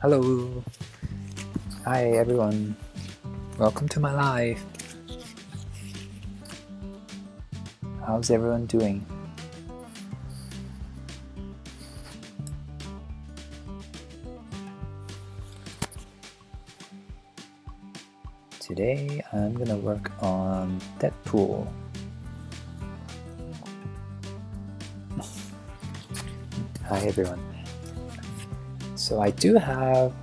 Hello! Hi everyone! Welcome to my live! How's everyone doing? Today I'm gonna work on Deadpool. Hi everyone. So I do have...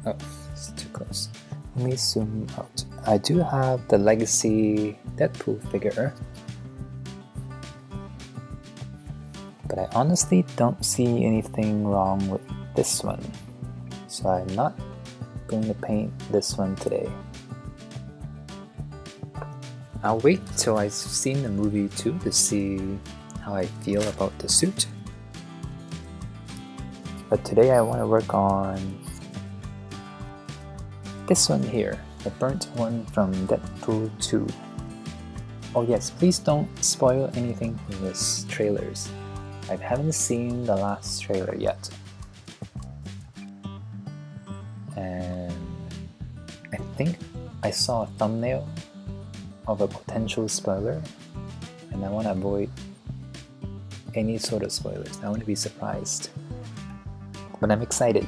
oh, it's too close. Let me zoom out. I do have the Legacy Deadpool figure, but I honestly don't see anything wrong with this one. So I'm not going to paint this one today. I'll wait till I've seen the movie too to see how I feel about the suit. But today I want to work on this one here, the burnt one from Deadpool 2. Oh yes, please don't spoil anything from this trailers. I haven't seen the last trailer yet. And I think I saw a thumbnail of a potential spoiler, and I want to avoid any sort of spoilers. I want to be surprised. But I'm excited.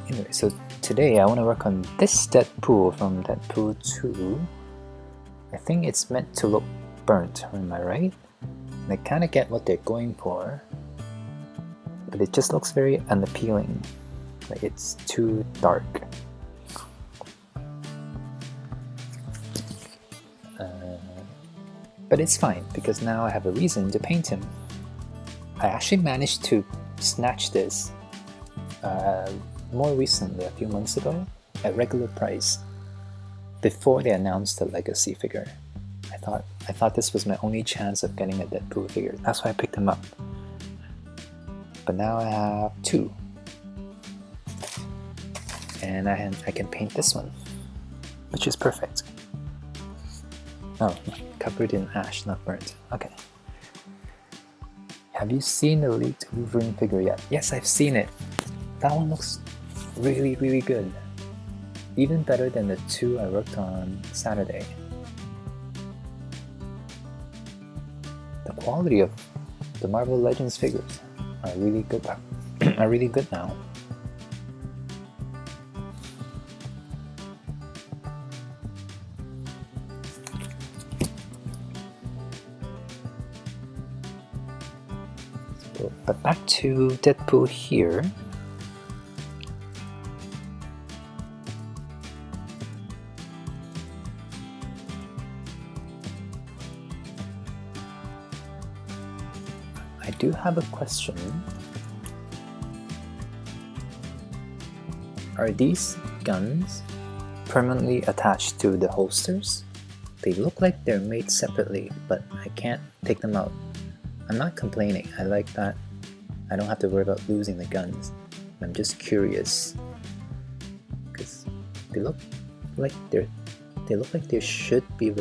Anyway, so today I want to work on this Deadpool from Deadpool 2. I think it's meant to look burnt, am I right? And I kind of get what they're going for, but it just looks very unappealing. Like it's too dark. But it's fine, because now I have a reason to paint him. I actually managed to snatch this more recently, a few months ago, at regular price, before they announced the Legacy figure. I thought this was my only chance of getting a Deadpool figure. That's why I picked him up. But now I have two. And I can paint this one, which is perfect. Oh, covered in ash, not burnt. Okay. Have you seen the leaked Wolverine figure yet? Yes, I've seen it. That one looks really, really good. Even better than the two I worked on Saturday. The quality of the Marvel Legends figures are really good. Are really good now. But back to Deadpool here. I do have a question. Are these guns permanently attached to the holsters? They look like they're made separately, but I can't take them out. I'm not complaining, I like that. I don't have to worry about losing the guns. I'm just curious, because they look like they should be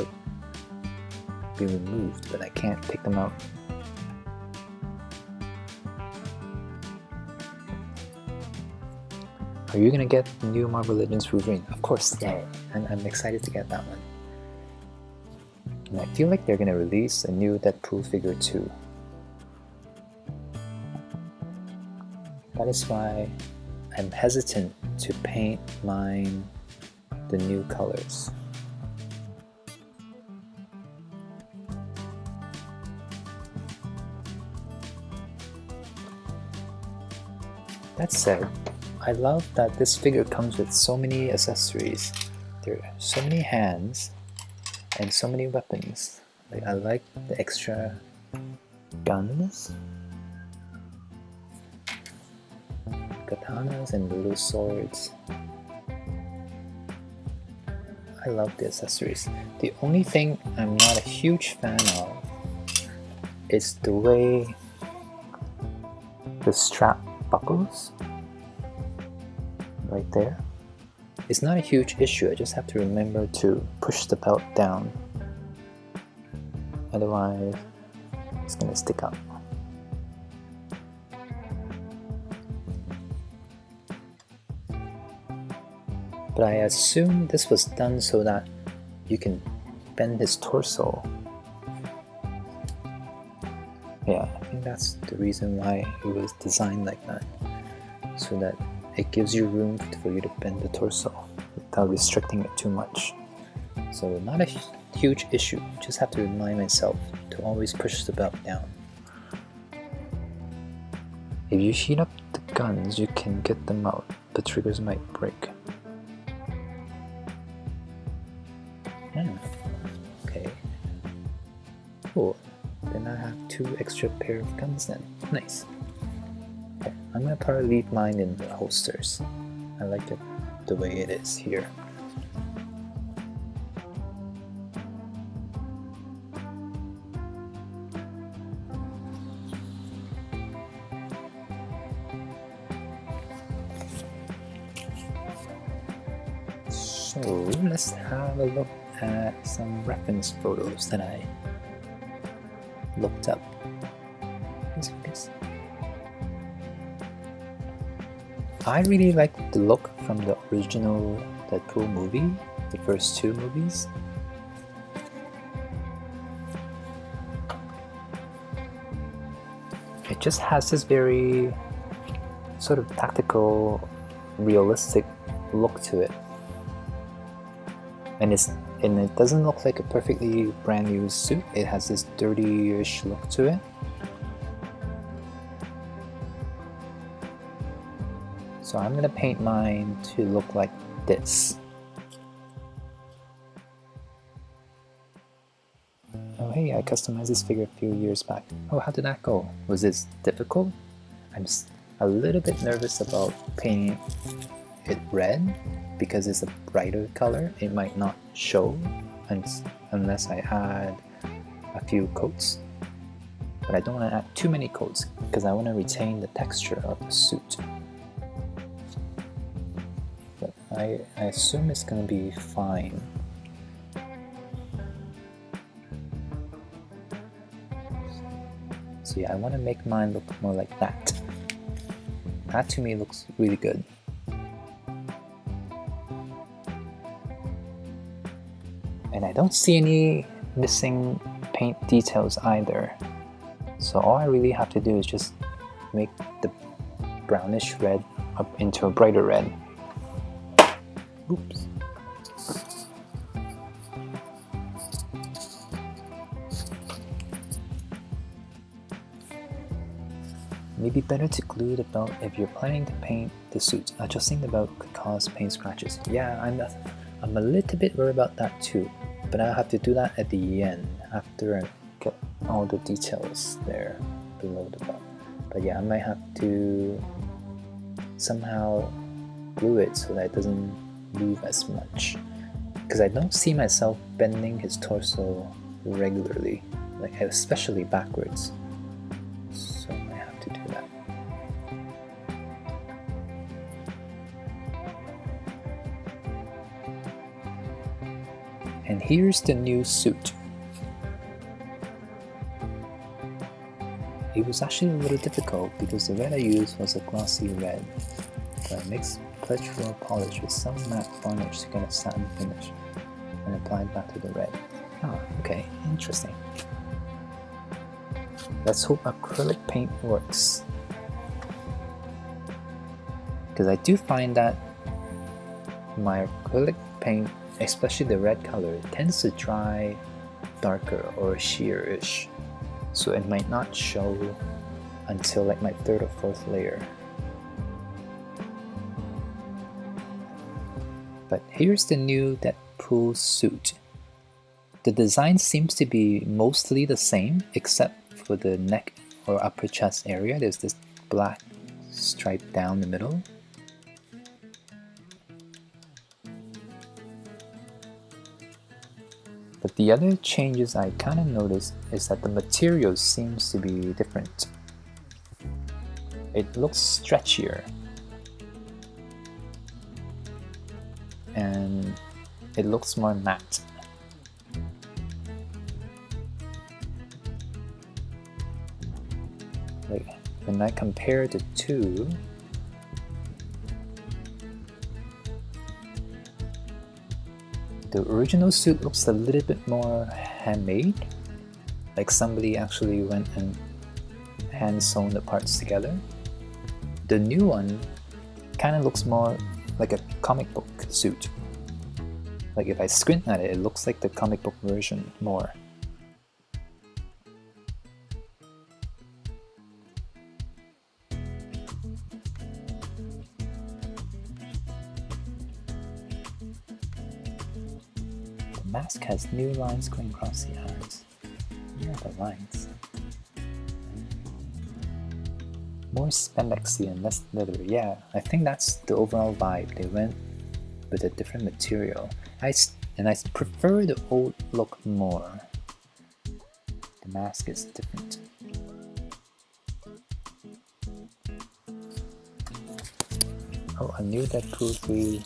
removed, but I can't take them out. Are you gonna get the new Marvel Legends Wolverine? Of course, yeah. I'm excited to get that one. And I feel like they're gonna release a new Deadpool figure too. That is why I'm hesitant to paint mine the new colors. That said, I love that this figure comes with so many accessories. There are so many hands and so many weapons. Like, I like the extra guns, katanas and little swords. I love the accessories. The only thing I'm not a huge fan of is the way the strap buckles right there. It's not a huge issue, I just have to remember to push the belt down. otherwise it's gonna stick up. But I assume this was done so that you can bend his torso. Yeah, I think that's the reason why it was designed like that, so that it gives you room for you to bend the torso without restricting it too much. So not a huge issue, just have to remind myself to always push the belt down. If you heat up the guns, you can get them out, but triggers might break. Okay. Cool. Then I have 2 extra pair of guns then. Nice. Okay, I'm gonna probably leave mine in the holsters. I like it the way it is here. So let's have a look at some reference photos that I looked up. I really like the look from the original Deadpool movie, the first 2 movies. It just has this very sort of tactical, realistic look to it. And it doesn't look like a perfectly brand new suit. It has this dirty-ish look to it. So I'm gonna paint mine to look like this. Oh hey, I customized this figure a few years back. Oh, how did that go? Was this difficult? I'm a little bit nervous about painting it red because it's a brighter color. It might not show unless I add a few coats. But I don't want to add too many coats because I want to retain the texture of the suit. But I assume it's going to be fine. So yeah, I want to make mine look more like that. That to me looks really good. And I don't see any missing paint details either. So all I really have to do is just make the brownish red up into a brighter red. Oops. Maybe better to glue the belt if you're planning to paint the suit. Adjusting the belt could cause paint scratches. Yeah, I'm a little bit worried about that too, but I'll have to do that at the end after I get all the details there below the belt. But yeah, I might have to somehow glue it so that it doesn't move as much, because I don't see myself bending his torso regularly, like especially backwards. So I might have to do that. And here's the new suit. It was actually a little difficult because the red I used was a glossy red, but I mixed pledge floor polish with some matte varnish to get a satin finish and applied that to the red. Oh, okay, interesting. Let's hope acrylic paint works, because I do find that my acrylic paint, especially the red color, tends to dry darker or sheer-ish, so it might not show until like my 3rd or 4th layer. But here's the new Deadpool suit. The design seems to be mostly the same except for the neck or upper chest area. There's this black stripe down the middle. But the other changes I kind of noticed is that the material seems to be different. It looks stretchier. And it looks more matte. when I compare the two, the original suit looks a little bit more handmade, like somebody actually went and hand sewn the parts together. The new one kind of looks more like a comic book suit. Like if I squint at it, it looks like the comic book version more. The mask has new lines going across the eyes. Where are the lines? More spandexy and less leather. Yeah, I think that's the overall vibe. They went with a different material. I prefer the old look more. The mask is different. Oh, a new Deadpool 3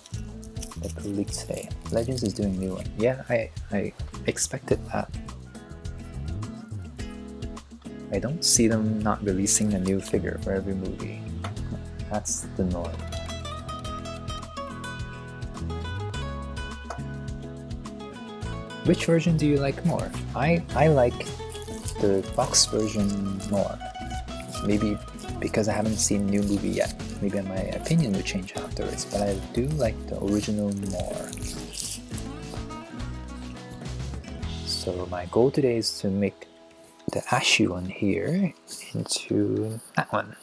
Deadpool leaked today. Legends is doing a new one. Yeah, I expected that. I don't see them not releasing a new figure for every movie. That's the norm. Which version do you like more? I like the box version more. Maybe because I haven't seen new movie yet. Maybe my opinion will change afterwards, but I do like the original more. So my goal today is to make the Ashy one here into that one.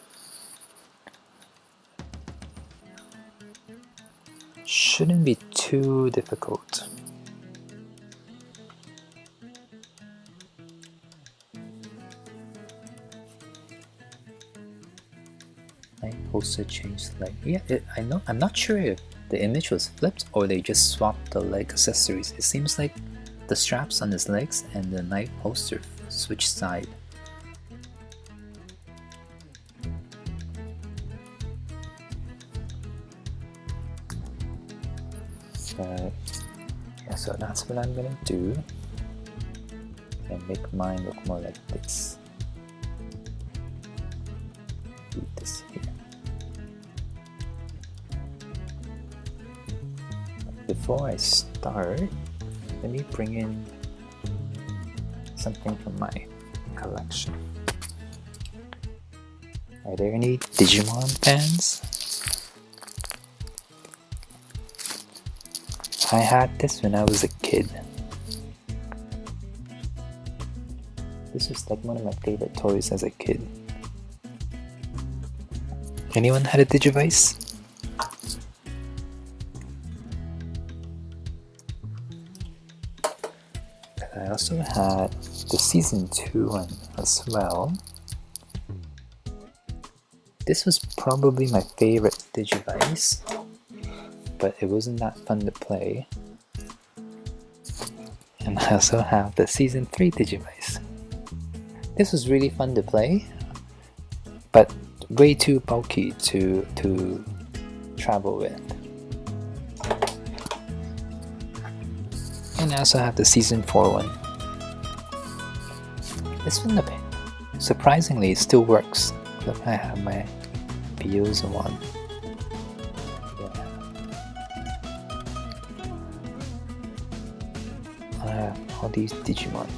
Shouldn't be too difficult. My poster changed slightly. Yeah, I'm not sure if the image was flipped or they just swapped the leg accessories. It seems like the straps on his legs and the knife holster switch side. Yeah, so that's what I'm gonna do and make mine look more like this. Do this here. Before I start, let me bring in something from my collection. Are there any Digimon fans? I had this when I was a kid. This was like one of my favorite toys as a kid. Anyone had a Digivice? I also had the Season 2 one as well. This was probably my favorite Digivice, but it wasn't that fun to play. And I also have the Season 3 Digivice. This was really fun to play, but way too bulky to travel with. And I also have the Season 4 one. This one, surprisingly, still works. Look, I have my Bioza one. Yeah. I have all these Digimon.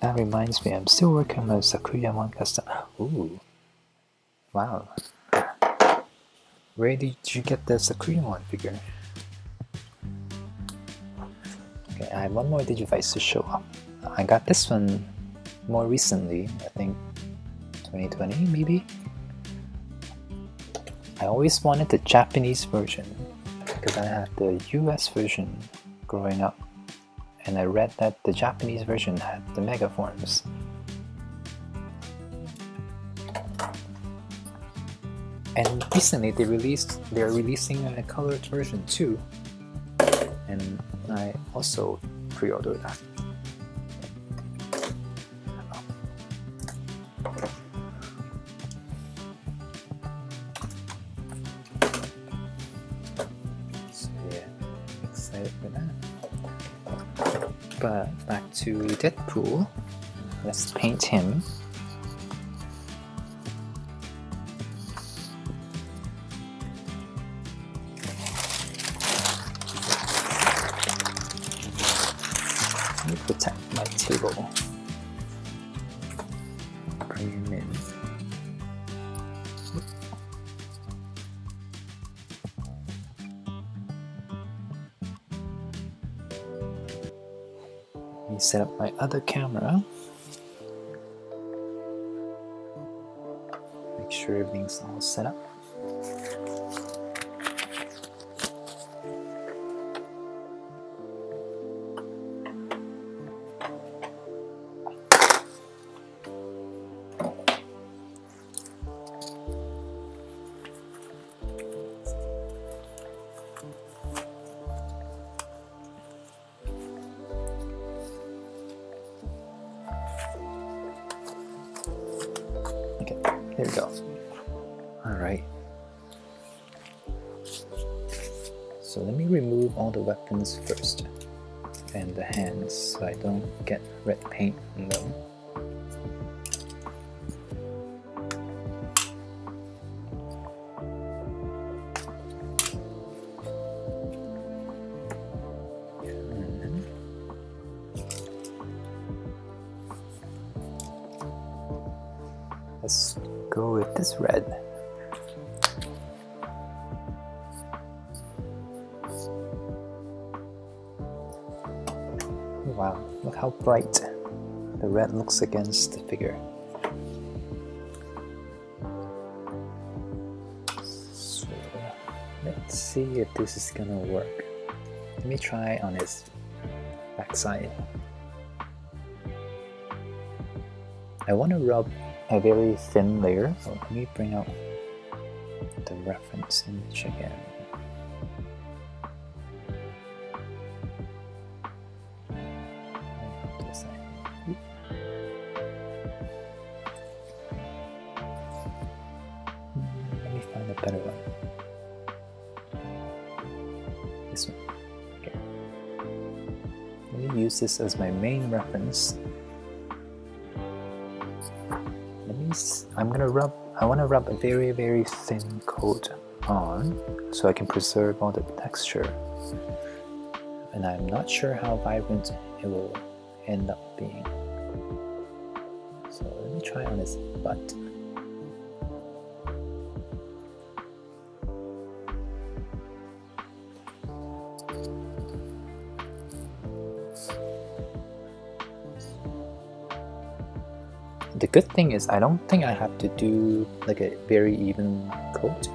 That reminds me, I'm still working on my Sakuyamon custom. Ooh, wow. Where did you get the Sakuyamon figure? Okay, I have one more Digivice to show up. I got this one more recently, I think 2020 maybe? I always wanted the Japanese version because I had the US version growing up. And I read that the Japanese version had the mega forms. And recently they're releasing a colored version too. And I also pre-ordered that. excited for that. But back to Deadpool. Let's paint him. Let me protect my table. Bring him in. Let me set up my other camera. Make sure everything's all set up. Okay, there we go. Alright. So let me remove all the weapons first. And the hands so I don't get red paint on them. Let's go with this red. Wow, look how bright the red looks against the figure. So let's see if this is gonna work. Let me try on his backside. I want to rub a very thin layer, so let me bring out the reference image again. Let me find a better one. This one. Okay. Let me use this as my main reference. I want to rub a very, very thin coat on so I can preserve all the texture. And I'm not sure how vibrant it will end up being. So let me try on his butt. The good thing is I don't think I have to do like a very even coat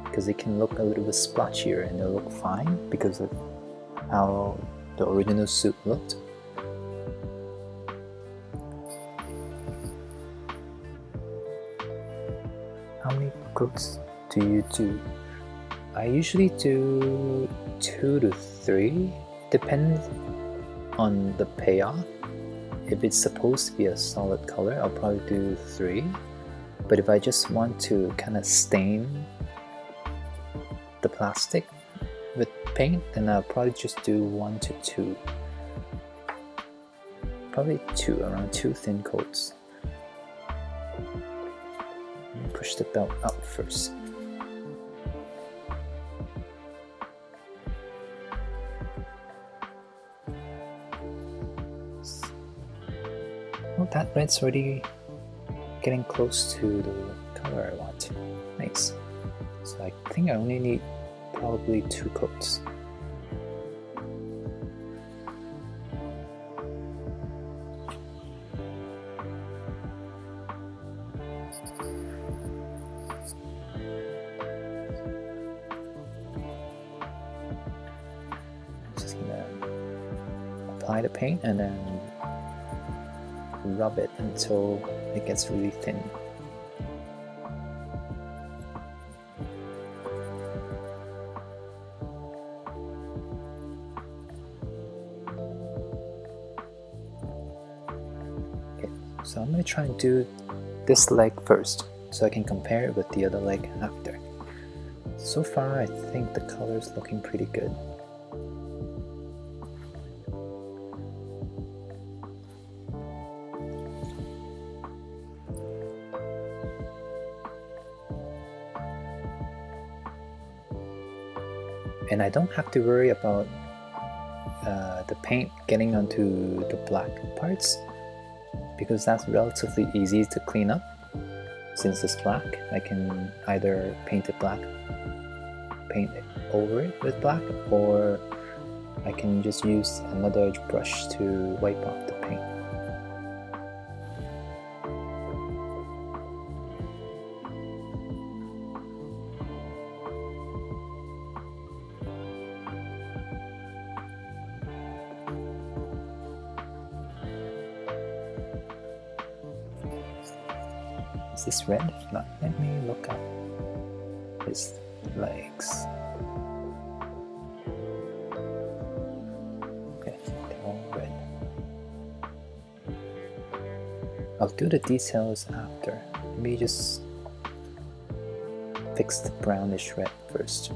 because it can look a little bit splotchier and it'll look fine because of how the original suit looked. How many coats do you do? I usually do 2 to 3, depends on the payoff. If it's supposed to be a solid color, I'll probably do 3. But if I just want to kind of stain the plastic with paint, then I'll probably just do 1 to 2. Probably 2, around 2 thin coats. Let me push the belt up first. Oh, that red's already getting close to the color I want. Nice. So I think I only need probably 2 coats. I'm just gonna apply the paint and then rub it until it gets really thin. Okay, so I'm going to try and do this leg first so I can compare it with the other leg after. So far I think the color is looking pretty good. And I don't have to worry about the paint getting onto the black parts, because that's relatively easy to clean up. Since it's black, I can either paint it black, paint it over it with black, or I can just use another brush to wipe off the paint. Is this red? No, let me look up his legs. Okay, they're all red. I'll do the details after. Let me just fix the brownish red first.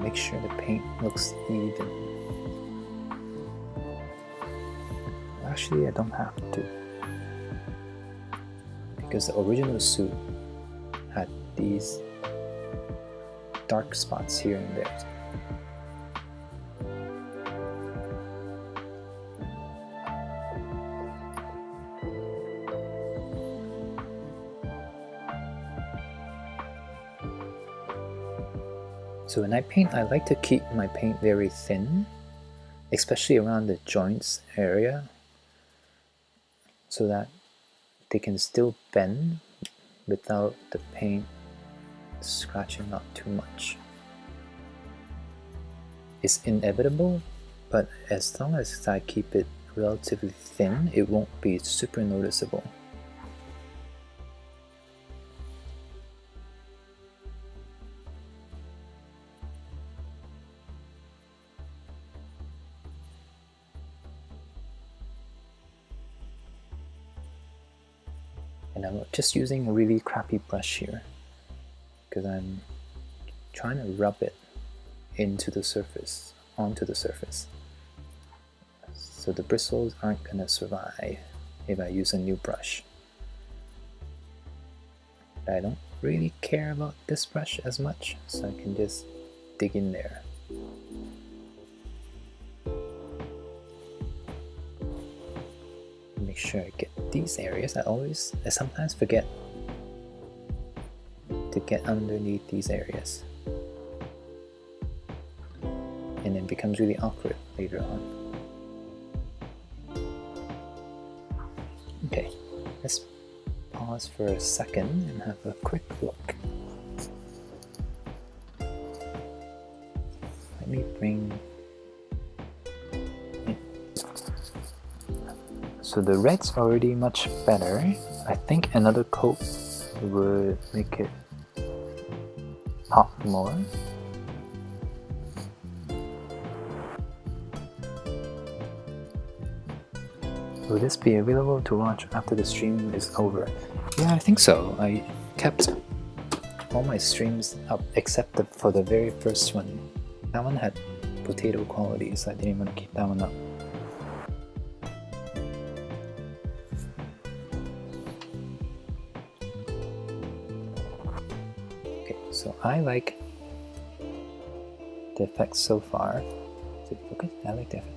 Make sure the paint looks even. Actually, I don't have to, because the original suit had these dark spots here and there. So when I paint, I like to keep my paint very thin, especially around the joints area, so that they can still bend without the paint scratching up too much. It's inevitable, but as long as I keep it relatively thin, it won't be super noticeable. And I'm just using a really crappy brush here because I'm trying to rub it into the surface, onto the surface. So the bristles aren't going to survive if I use a new brush. But I don't really care about this brush as much, so I can just dig in there. Make sure I get these areas. I sometimes forget to get underneath these areas, and it becomes really awkward later on. Okay, let's pause for a second and have a quick look. Let me bring in. So the red's already much better. I think another coat would make it pop more. Will this be available to watch after the stream is over? Yeah, I think so. I kept all my streams up except for the very first one. That one had potato quality, so I didn't want to keep that one up. Okay, so I like the effects so far. Is it focused? I like the effect.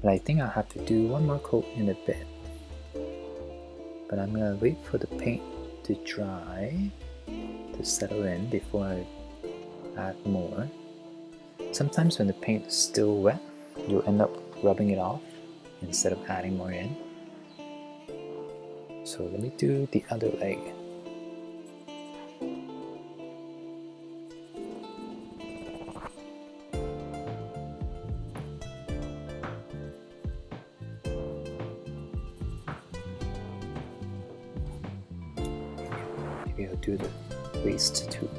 But I think I'll have to do one more coat in a bit. But I'm gonna wait for the paint to dry, to settle in before I add more. Sometimes when the paint is still wet, you'll end up rubbing it off instead of adding more in. So let me do the other leg. maybe I'll do the waist too.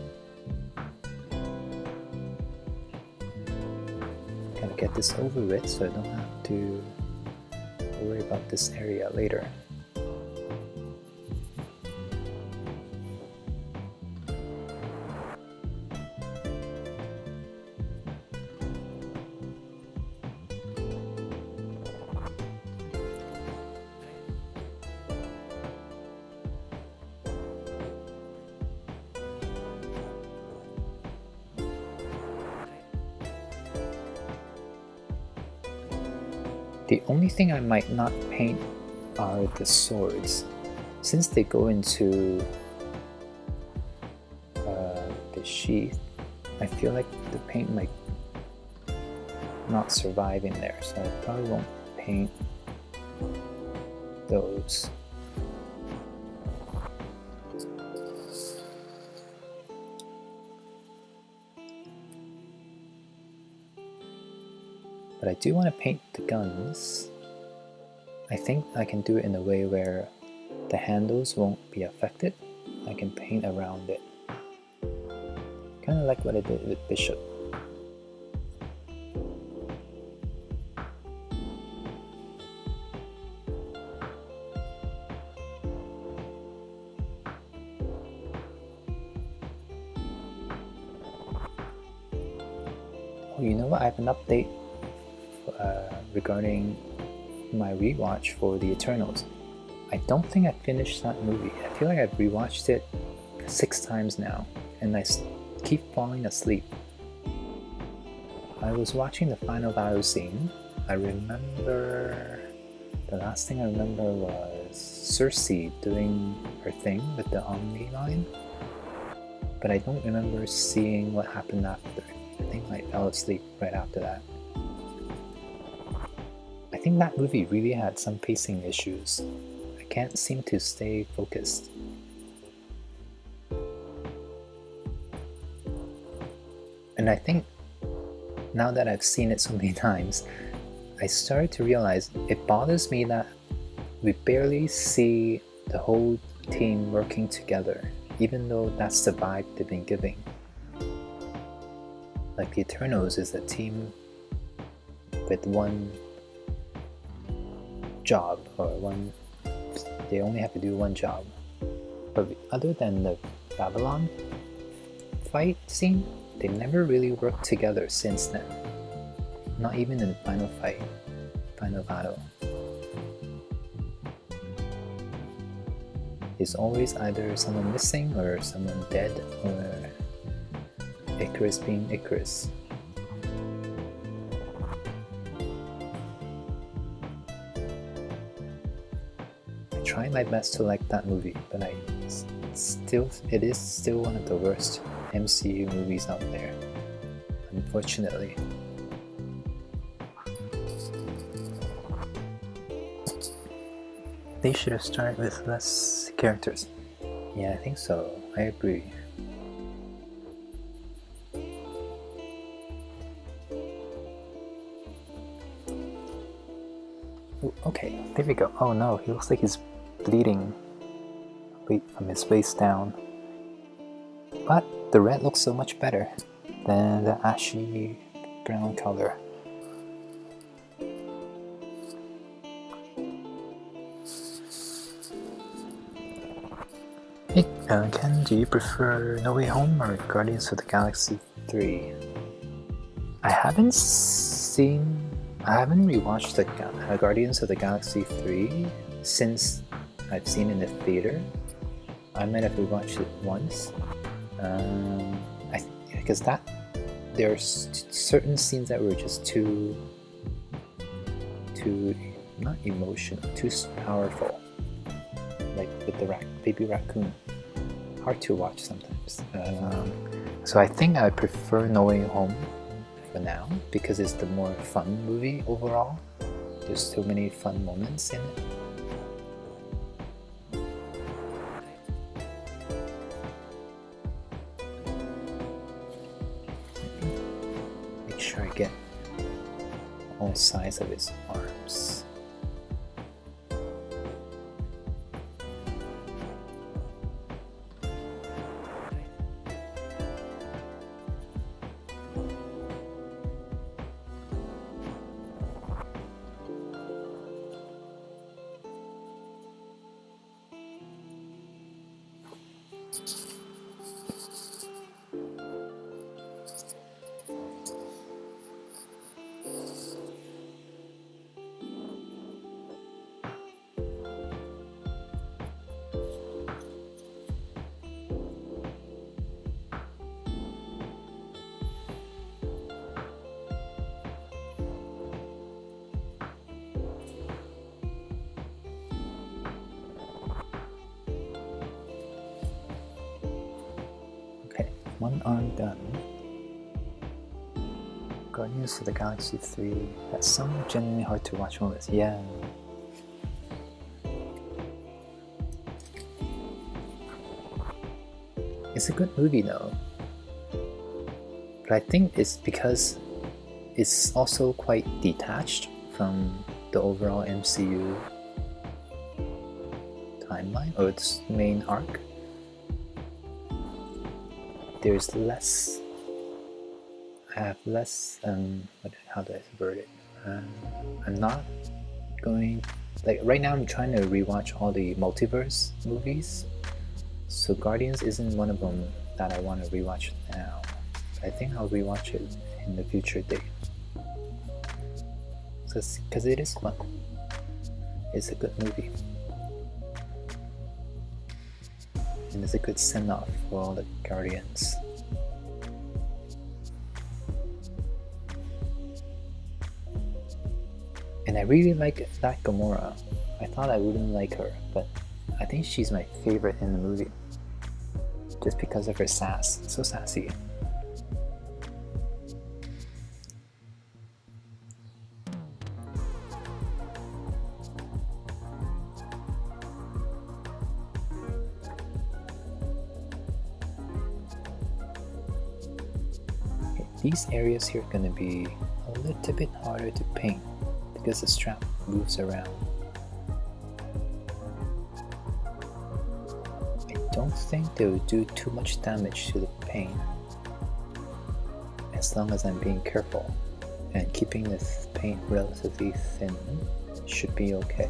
Gonna get this over with so I don't have to worry about this area later. The only thing I might not paint are the swords. Since they go into the sheath, I feel like the paint might not survive in there, so I probably won't paint those. But I do want to paint the guns. I think I can do it in a way where the handles won't be affected. I can paint around it. Kind of like what I did with Bishop. Oh, you know what? I have an update regarding my rewatch for The Eternals. I don't think I finished that movie. I feel like I've rewatched it 6 times now, and I keep falling asleep. I was watching the final battle scene. I remember the last thing I remember was Cersei doing her thing with the Omni line, but I don't remember seeing what happened after. I think I fell asleep right after that. I think that movie really had some pacing issues. I can't seem to stay focused. And I think now that I've seen it so many times, I started to realize it bothers me that we barely see the whole team working together, even though that's the vibe they've been giving. Like the Eternals is a team with one job, or they only have to do one job. But other than the Babylon fight scene, they never really worked together since then. Not even in the final fight, final battle. There's always either someone missing or someone dead, or Icarus being Icarus. I try my best to like that movie, but it is still one of the worst MCU movies out there, unfortunately. They should have started with less characters. Yeah, I think so. I agree. Ooh, okay, there we go. Oh no, he looks like he's bleeding from his waist down. But the red looks so much better than the ashy brown color. Hey, Ken, do you prefer No Way Home or Guardians of the Galaxy 3? I haven't rewatched the Guardians of the Galaxy 3 since I've seen it in the theater. I might have rewatched it once. Because there's certain scenes that were just too not emotional, too powerful. Like with the baby raccoon, hard to watch sometimes. So I think I prefer No Way Home for now because it's the more fun movie overall. There's so many fun moments in it. Make sure I get all sides of his arms. One arm gun. Guardians of the Galaxy 3 has some genuinely hard to watch moments. Yeah. It's a good movie though. But I think it's because it's also quite detached from the overall MCU timeline or its main arc. There's less. I have less. How do I word it? I'm not going. Like right now, I'm trying to rewatch all the multiverse movies. So Guardians isn't one of them that I want to rewatch now. I think I'll rewatch it in the future date. Because it is fun. It's a good movie. And it's a good send-off for all the Guardians. And I really like that Gamora. I thought I wouldn't like her, but I think she's my favorite in the movie. Just because of her sass. So sassy. These areas here are going to be a little bit harder to paint because the strap moves around. I don't think they will do too much damage to the paint as long as I'm being careful and keeping the paint relatively thin should be okay.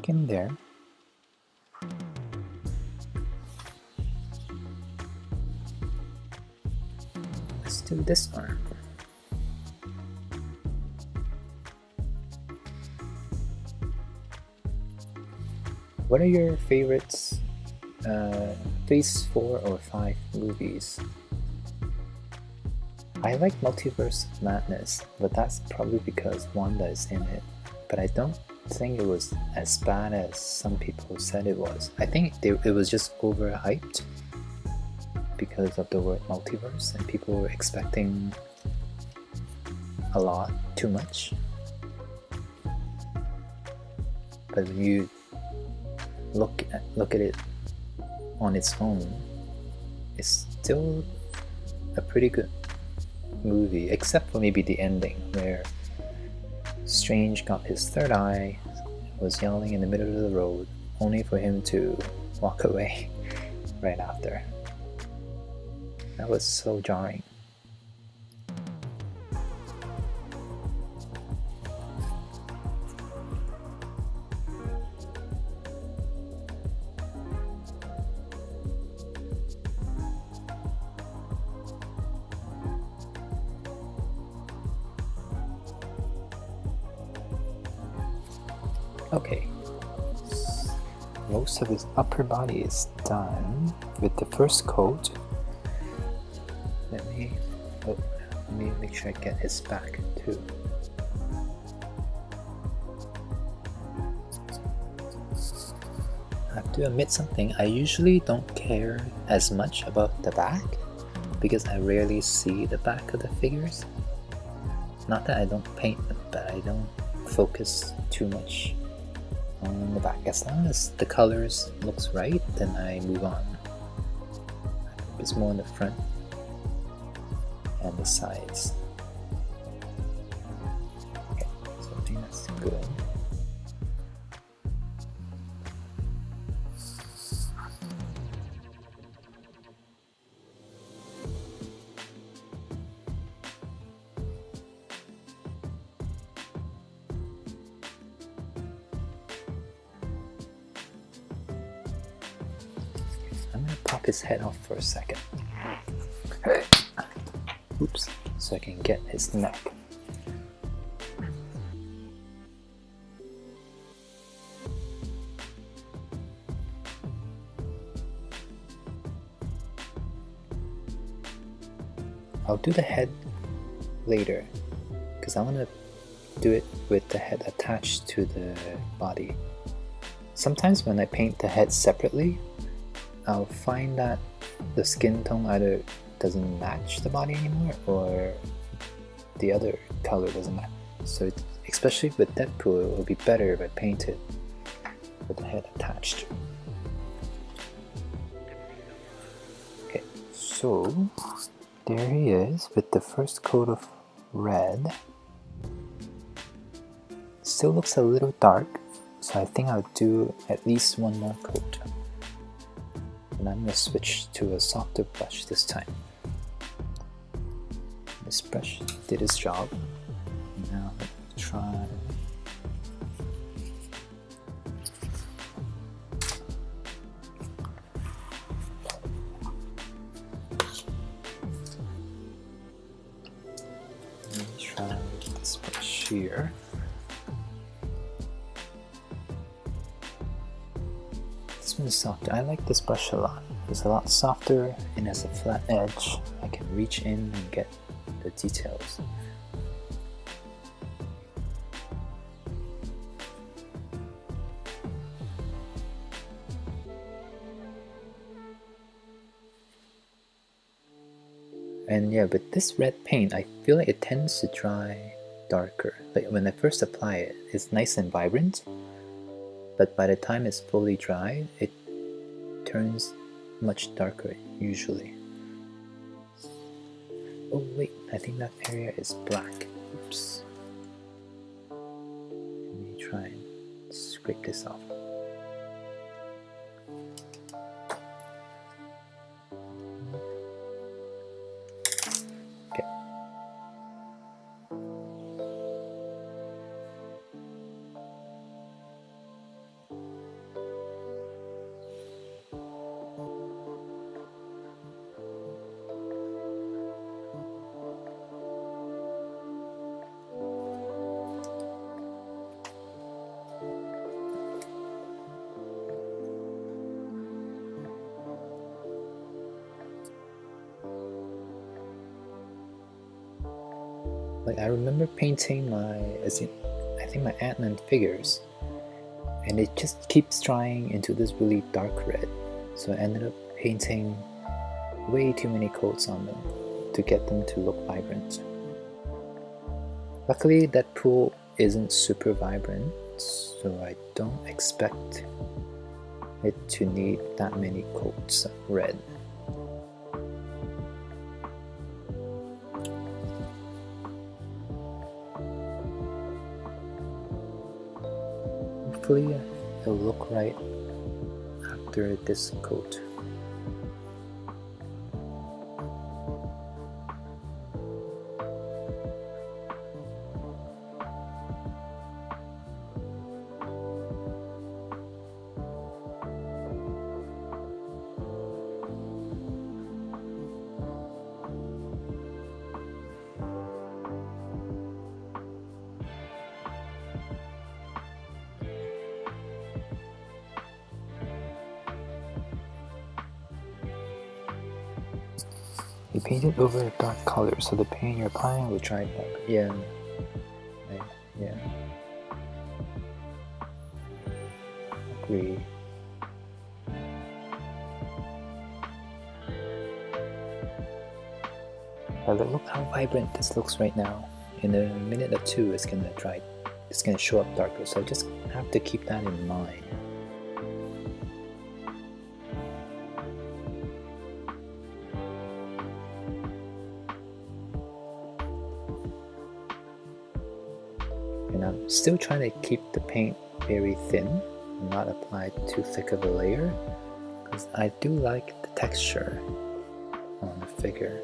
In there. Let's do this arm. What are your favorites? Phase 4 or 5 movies? I like Multiverse of Madness, but that's probably because Wanda is in it. But I don't think it was as bad as some people said it was. I think it was just overhyped because of the word multiverse and people were expecting a lot, too much. But when you look at it on its own, it's still a pretty good movie, except for maybe the ending where Strange got his third eye, was yelling in the middle of the road, only for him to walk away right after. That was so jarring. Okay, most of his upper body is done with the first coat. Let me make sure I get his back too. I have to admit something, I usually don't care as much about the back because I rarely see the back of the figures. Not that I don't paint them, but I don't focus too much on the back. As long as the colors looks right, then I move on. I focus more on the front and the sides. Okay, so I think that's good. I'm gonna pop his head off for a second. Oops, so I can get his neck. I'll do the head later, because I want to do it with the head attached to the body. Sometimes when I paint the head separately, I'll find that the skin tone either doesn't match the body anymore or the other color doesn't match. So especially with Deadpool, it will be better if I paint it with the head attached. Okay, so there he is with the first coat of red. Still looks a little dark, so I think I'll do at least one more coat. And I'm going to switch to a softer brush this time. This brush did its job. Now let's try. Let me try this brush here. This one's softer. I like this brush a lot. It's a lot softer and has a flat edge. I can reach in and get the details. And yeah, with this red paint, I feel like it tends to dry darker. Like when I first apply it, it's nice and vibrant, but by the time it's fully dry, it turns much darker usually. Oh wait, I think that area is black. Oops. Let me try and scrape this off. Okay. Like I remember painting I think my Ant-Man figures, and it just keeps drying into this really dark red. So I ended up painting way too many coats on them to get them to look vibrant. Luckily, Deadpool isn't super vibrant, so I don't expect it to need that many coats of red. Hopefully it'll look right after this coat. You paint it over a dark color, so the paint you're applying will dry darker. Yeah. Yeah. Agree. But look how vibrant this looks right now. In a minute or two, it's gonna dry. It's gonna show up darker. So I just have to keep that in mind. And I'm still trying to keep the paint very thin and not apply too thick of a layer, because I do like the texture on the figure.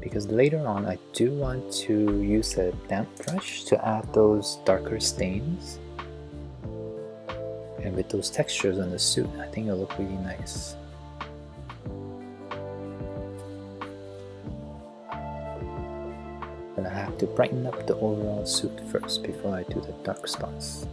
Because later on I do want to use a damp brush to add those darker stains. And with those textures on the suit, I think it'll look really nice. But I have to brighten up the overall suit first before I do the dark spots.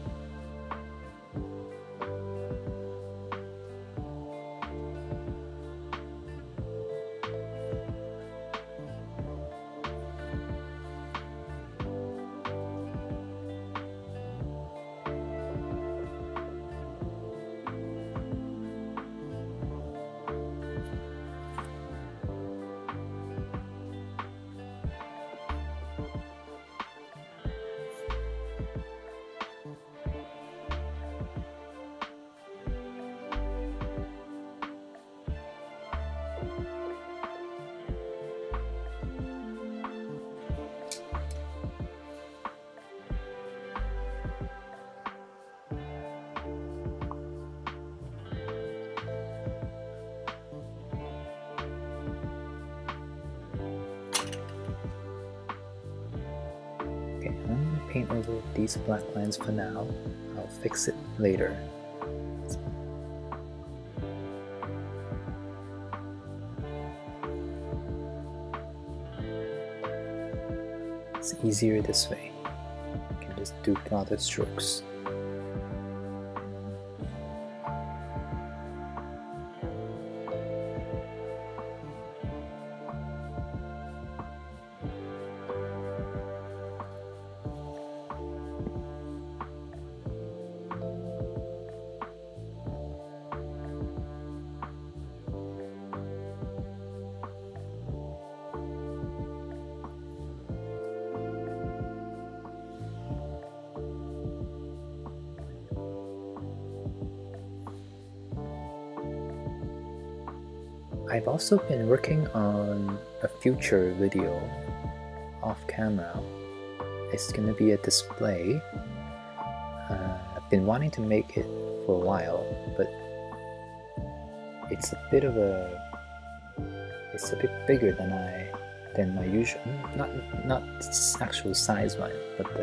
paint over these black lines for now. I'll fix it later. It's easier this way. You can just do broader strokes. I've also been working on a future video off camera. It's gonna be a display. I've been wanting to make it for a while, but it's a bit bigger than my usual, not actual size wise, but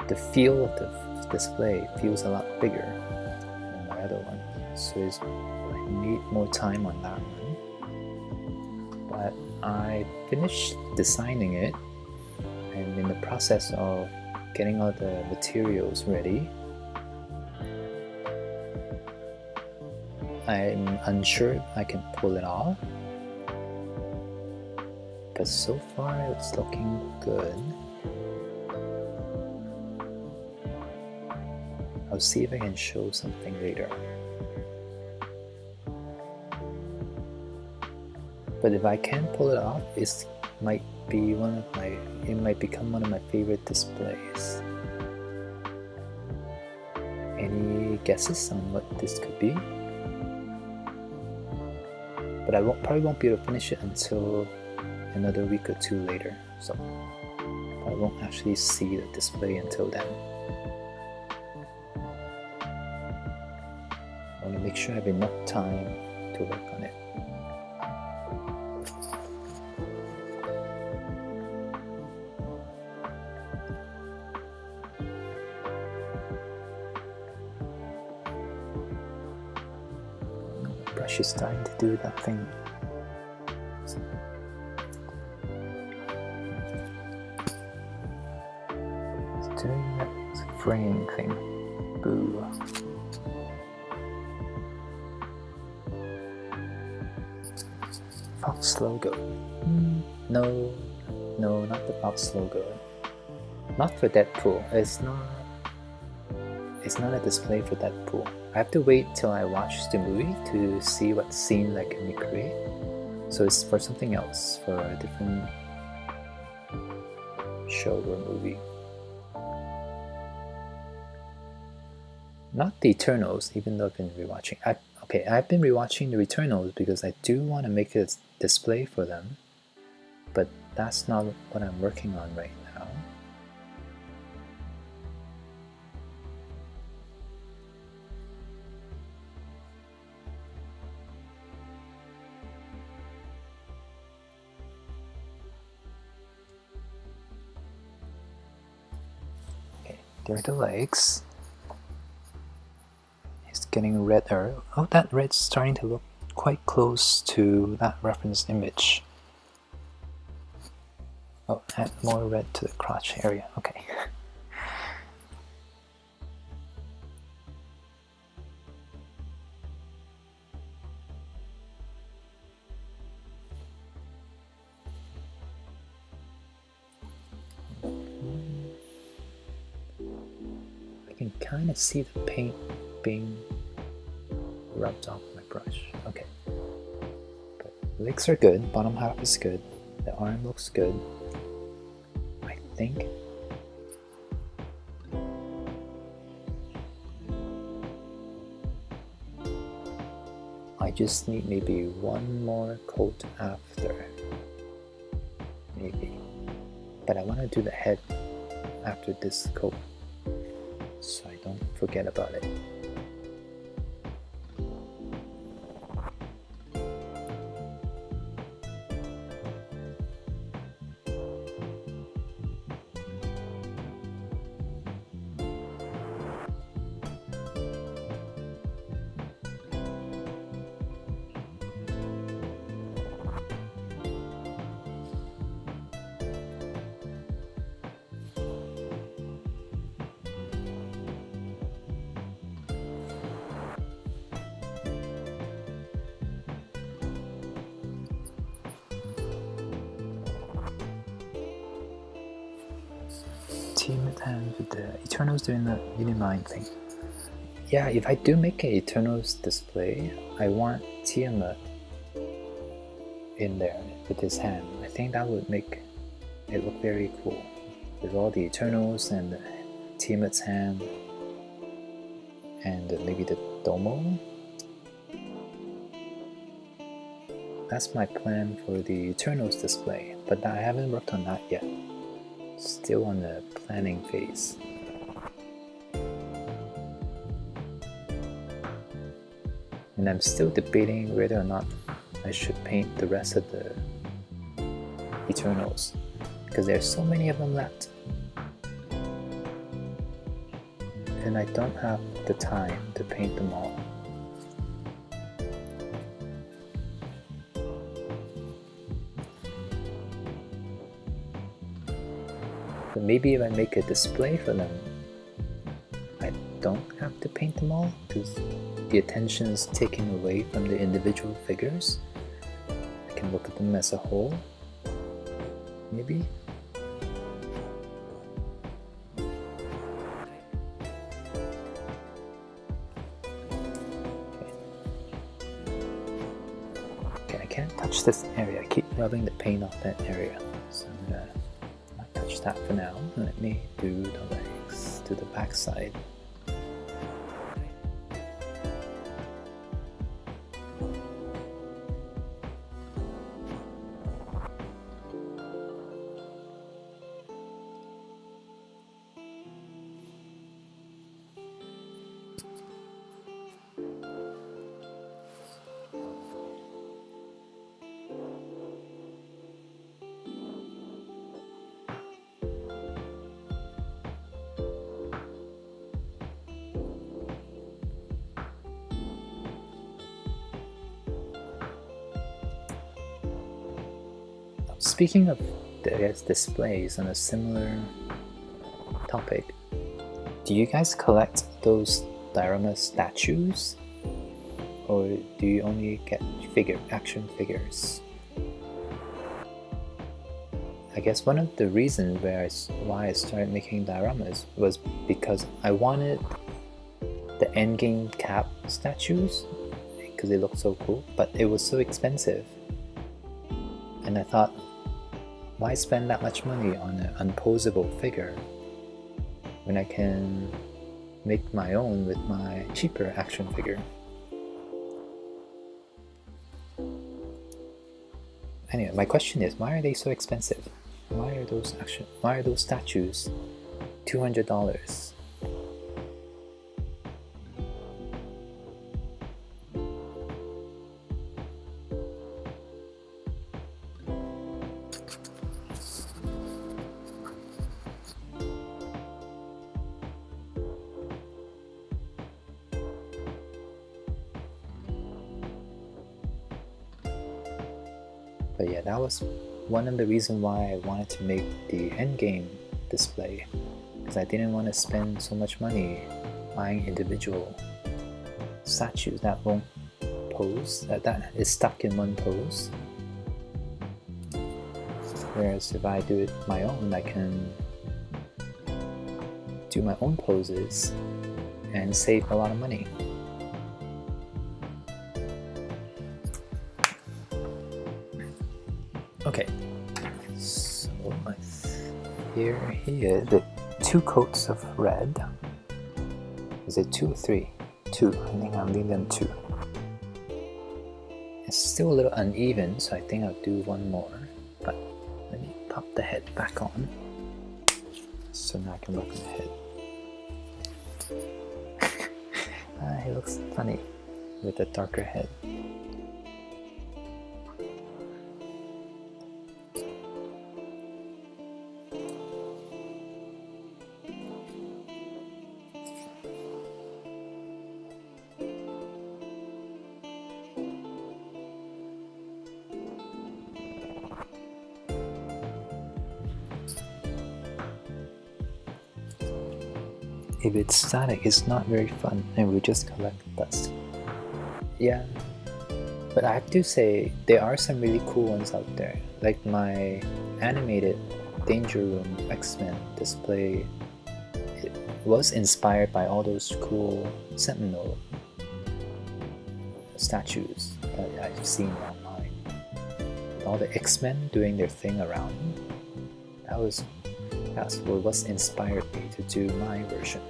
the feel of the display feels a lot bigger than my other one. So I need more time on that one. But I finished designing it and in the process of getting all the materials ready. I'm unsure if I can pull it off, but so far it's looking good. I'll see if I can show something later. But if I can pull it off, it might become one of my favorite displays. Any guesses on what this could be? But I probably won't be able to finish it until another week or two later, so I won't actually see the display until then. I want to make sure I have enough time to work on it. Brush is starting to do that thing. It's doing that fraying thing. Boo. Fox logo. No, not the Fox logo. Not for Deadpool. It's not a display for Deadpool. I have to wait till I watch the movie to see what scene I can recreate. So it's for something else, for a different show or movie. Not the Eternals, even though I've been rewatching. I've been rewatching the Eternals because I do want to make a display for them, but that's not what I'm working on right now. There are the legs. It's getting redder. Oh, that red's starting to look quite close to that reference image. Oh, add more red to the crotch area. Okay. I can kind of see the paint being rubbed off my brush. Okay. But legs are good, bottom half is good, the arm looks good. I think. I just need maybe one more coat after. Maybe. But I want to do the head after this coat, so I don't forget about it. Tiamat hands with the Eternals doing the Unimind thing. Yeah, if I do make an Eternals display, I want Tiamat in there with his hand. I think that would make it look very cool. With all the Eternals and Tiamat's hand and maybe the Domo. That's my plan for the Eternals display, but I haven't worked on that yet. Still on the planning phase. And I'm still debating whether or not I should paint the rest of the Eternals, because there's so many of them left. And I don't have the time to paint them all. But maybe if I make a display for them, I don't have to paint them all, because the attention is taken away from the individual figures. I can look at them as a whole, maybe. Okay, I can't touch this area. I keep rubbing the paint off that area, so I'm gonna not touch that for now. Let me do the legs to the back side. Speaking of, I guess, displays on a similar topic, do you guys collect those Diorama statues? Or do you only get action figures? I guess one of the reasons why I started making dioramas was because I wanted the endgame cap statues, because they look so cool, but it was so expensive. And I thought, why spend that much money on an unposable figure when I can make my own with my cheaper action figure? Anyway, my question is, why are they so expensive? Why are those statues $200? But yeah, that was one of the reasons why I wanted to make the endgame display, because I didn't want to spend so much money buying individual statues that won't pose, that is stuck in one pose. Whereas if I do it my own, I can do my own poses and save a lot of money. Okay, so here he is with 2 coats of red. Is it 2 or 3? 2. I think I'm leaving them 2. It's still a little uneven, so I think I'll do one more. But let me pop the head back on, so now I can work on the head. He looks funny with a darker head. If it's static, it's not very fun and we just collect dust. Yeah, but I have to say there are some really cool ones out there, like my animated Danger Room X-Men display, it was inspired by all those cool Sentinel statues that I've seen online. All the X-Men doing their thing around. That's what inspired me to do my version.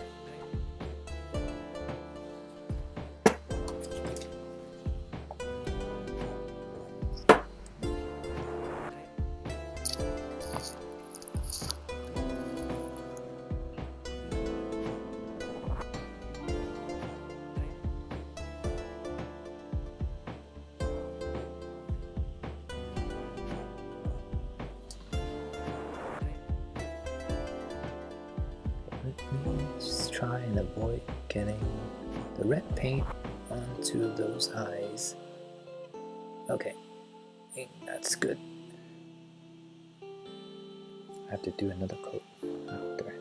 Just try and avoid getting the red paint onto those eyes. Okay, I think that's good. I have to do another coat after.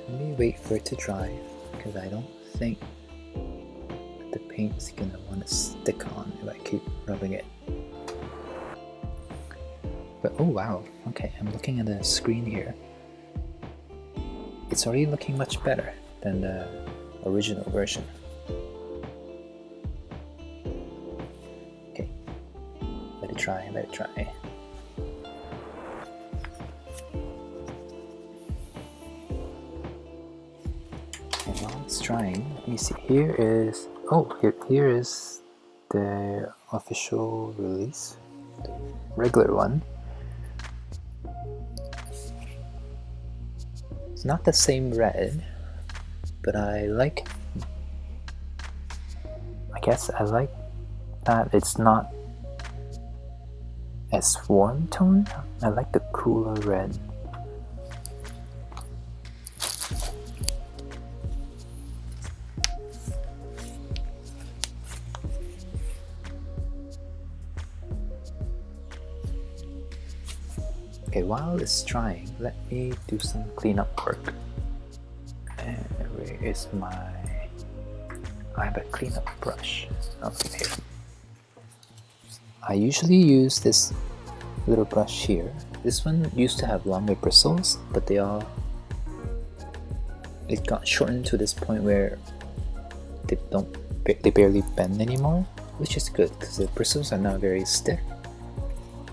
Let me wait for it to dry, because I don't think the paint's gonna want to stick on if I keep rubbing it. But oh wow, okay, I'm looking at the screen here. It's already looking much better than the original version. Okay, let it dry, let it dry. And while it's drying, let me see, here is the official release, the regular one. It's not the same red, but I guess I like that it's not as warm tone. I like the cooler red. Okay, while it's drying, let me do some cleanup work. And where is I have a cleanup brush. Okay, here. I usually use this little brush here. This one used to have longer bristles, but it got shortened to this point where they barely bend anymore, which is good because the bristles are not very stiff.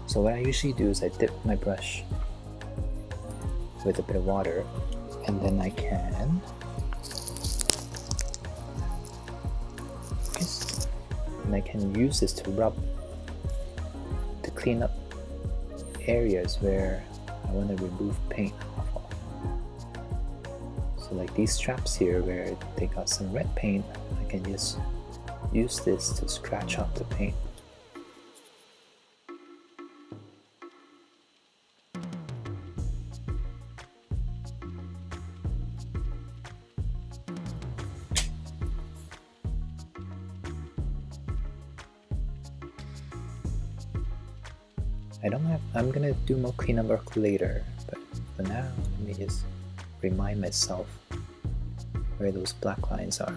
So what I usually do is I dip my brush with a bit of water, and then I can use this to rub to clean up areas where I want to remove paint off of. So like these straps here where they got some red paint, I can just use this to scratch off the paint. I'm gonna do more cleanup work later, but for now, let me just remind myself where those black lines are.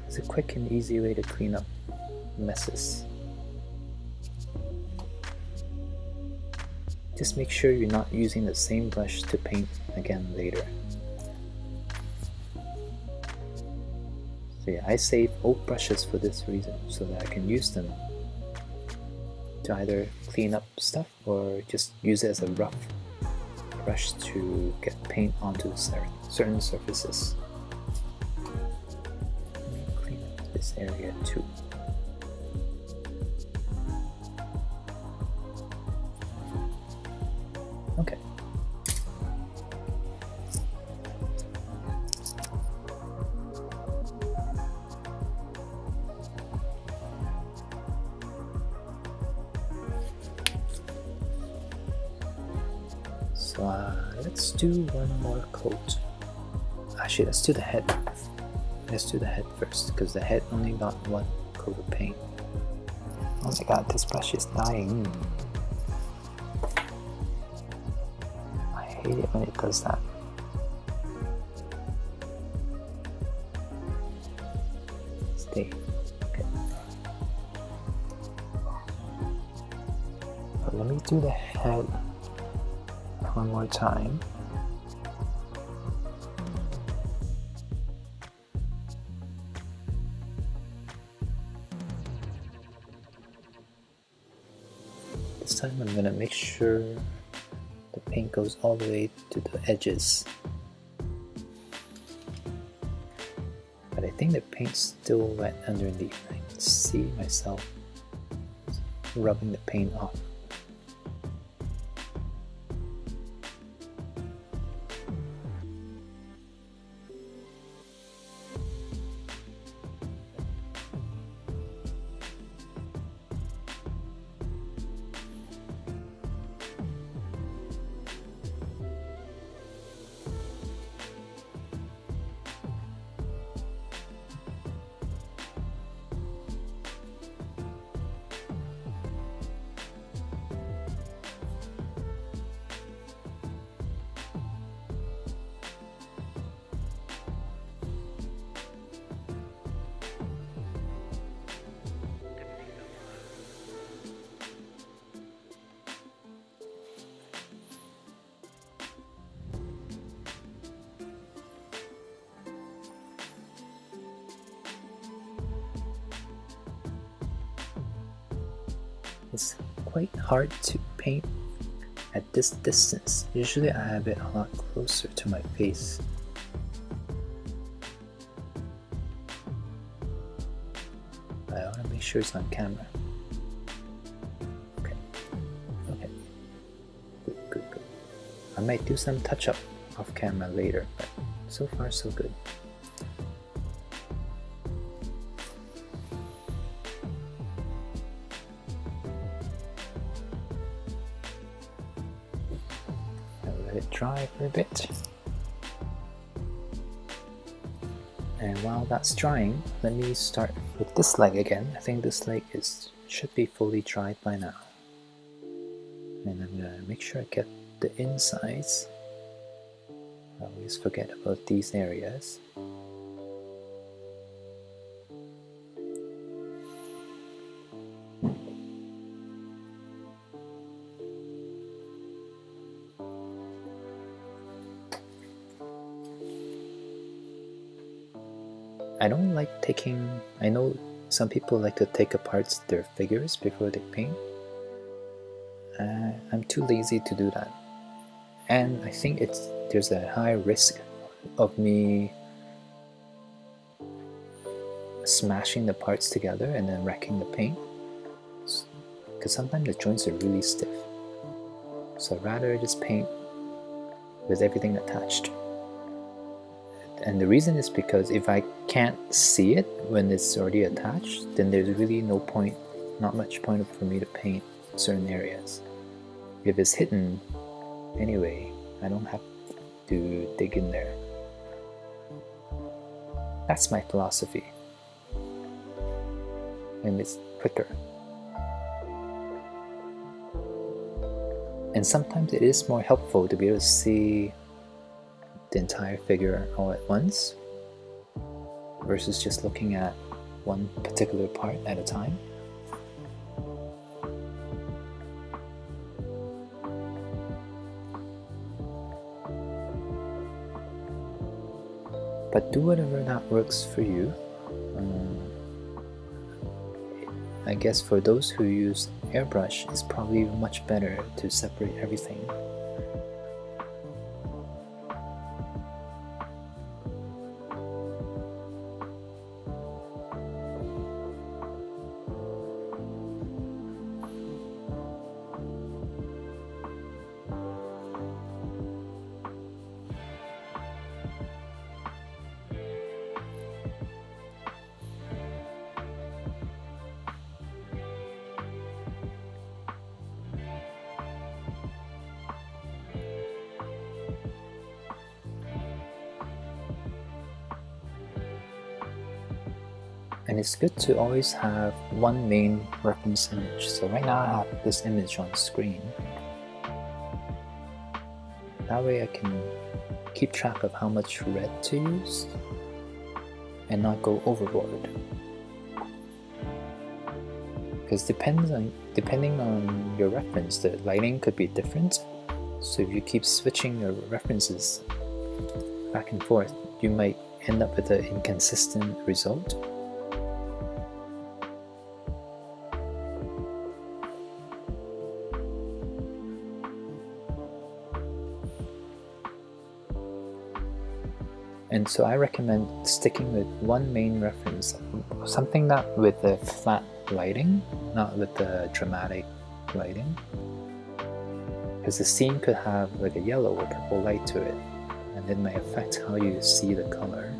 It's a quick and easy way to clean up messes. Just make sure you're not using the same brush to paint again later. So yeah, I save old brushes for this reason, so that I can use them to either clean up stuff or just use it as a rough brush to get paint onto certain surfaces. This area too. Let's do one more coat. Actually, let's do the head. Let's do the head first, because the head only got one coat of paint. Oh my god, this brush is dying. I hate it when it does that. Stay. Okay. But let me do the head one more time. This time I'm gonna make sure the paint goes all the way to the edges. But I think the paint's still wet underneath. I can see myself rubbing the paint off. It's quite hard to paint at this distance. Usually I have it a lot closer to my face. But I want to make sure it's on camera. Okay. Okay. Good, good, good. I might do some touch-up off camera later, but so far so good. Let it dry for a bit. And while that's drying, let me start with this leg again. I think this leg should be fully dried by now. And I'm gonna make sure I get the insides. I always forget about these areas. I don't like taking, I know some people like to take apart their figures before they paint. I'm too lazy to do that. And I think there's a high risk of me smashing the parts together and then wrecking the paint. Because sometimes the joints are really stiff. So I'd rather just paint with everything attached. And the reason is because if I can't see it when it's already attached, then there's really no point, not much point for me to paint certain areas. If it's hidden anyway, I don't have to dig in there. That's my philosophy. And it's quicker. And sometimes it is more helpful to be able to see the entire figure all at once versus just looking at one particular part at a time. But do whatever that works for you. I guess for those who use airbrush, it's probably much better to separate everything. And it's good to always have one main reference image. So right now I have this image on screen. That way I can keep track of how much red to use and not go overboard. Because depending on your reference, the lighting could be different. So if you keep switching your references back and forth, you might end up with an inconsistent result. And so I recommend sticking with one main reference, something that with the flat lighting, not with the dramatic lighting. Because the scene could have like a yellow or purple light to it, and it might affect how you see the color.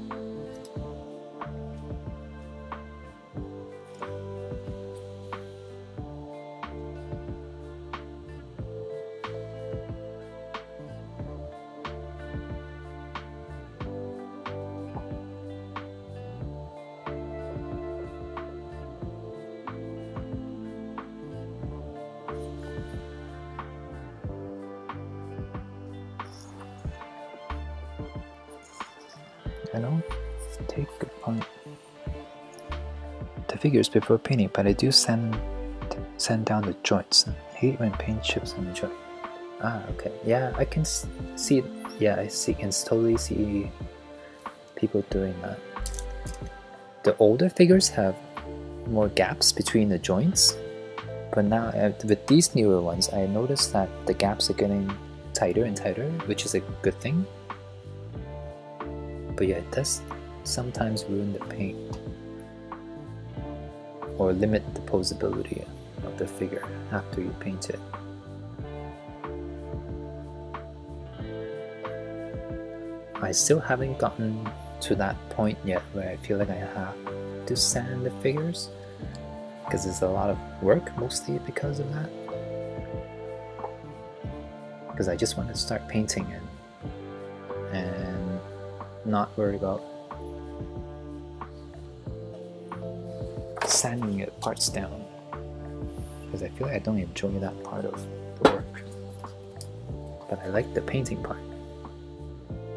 I don't take apart the figures before painting, but I do sand down the joints. I hate when paint chips on the joint. Ah, okay. Yeah, I can see it. Yeah, can totally see people doing that. The older figures have more gaps between the joints, but now with these newer ones, I noticed that the gaps are getting tighter and tighter, which is a good thing. But yeah, it does sometimes ruin the paint or limit the posability of the figure after you paint it. I still haven't gotten to that point yet where I feel like I have to sand the figures, because it's a lot of work, mostly because of that. Because I just want to start painting and not worry about sanding it parts down, because I feel like I don't enjoy that part of the work, but I like the painting part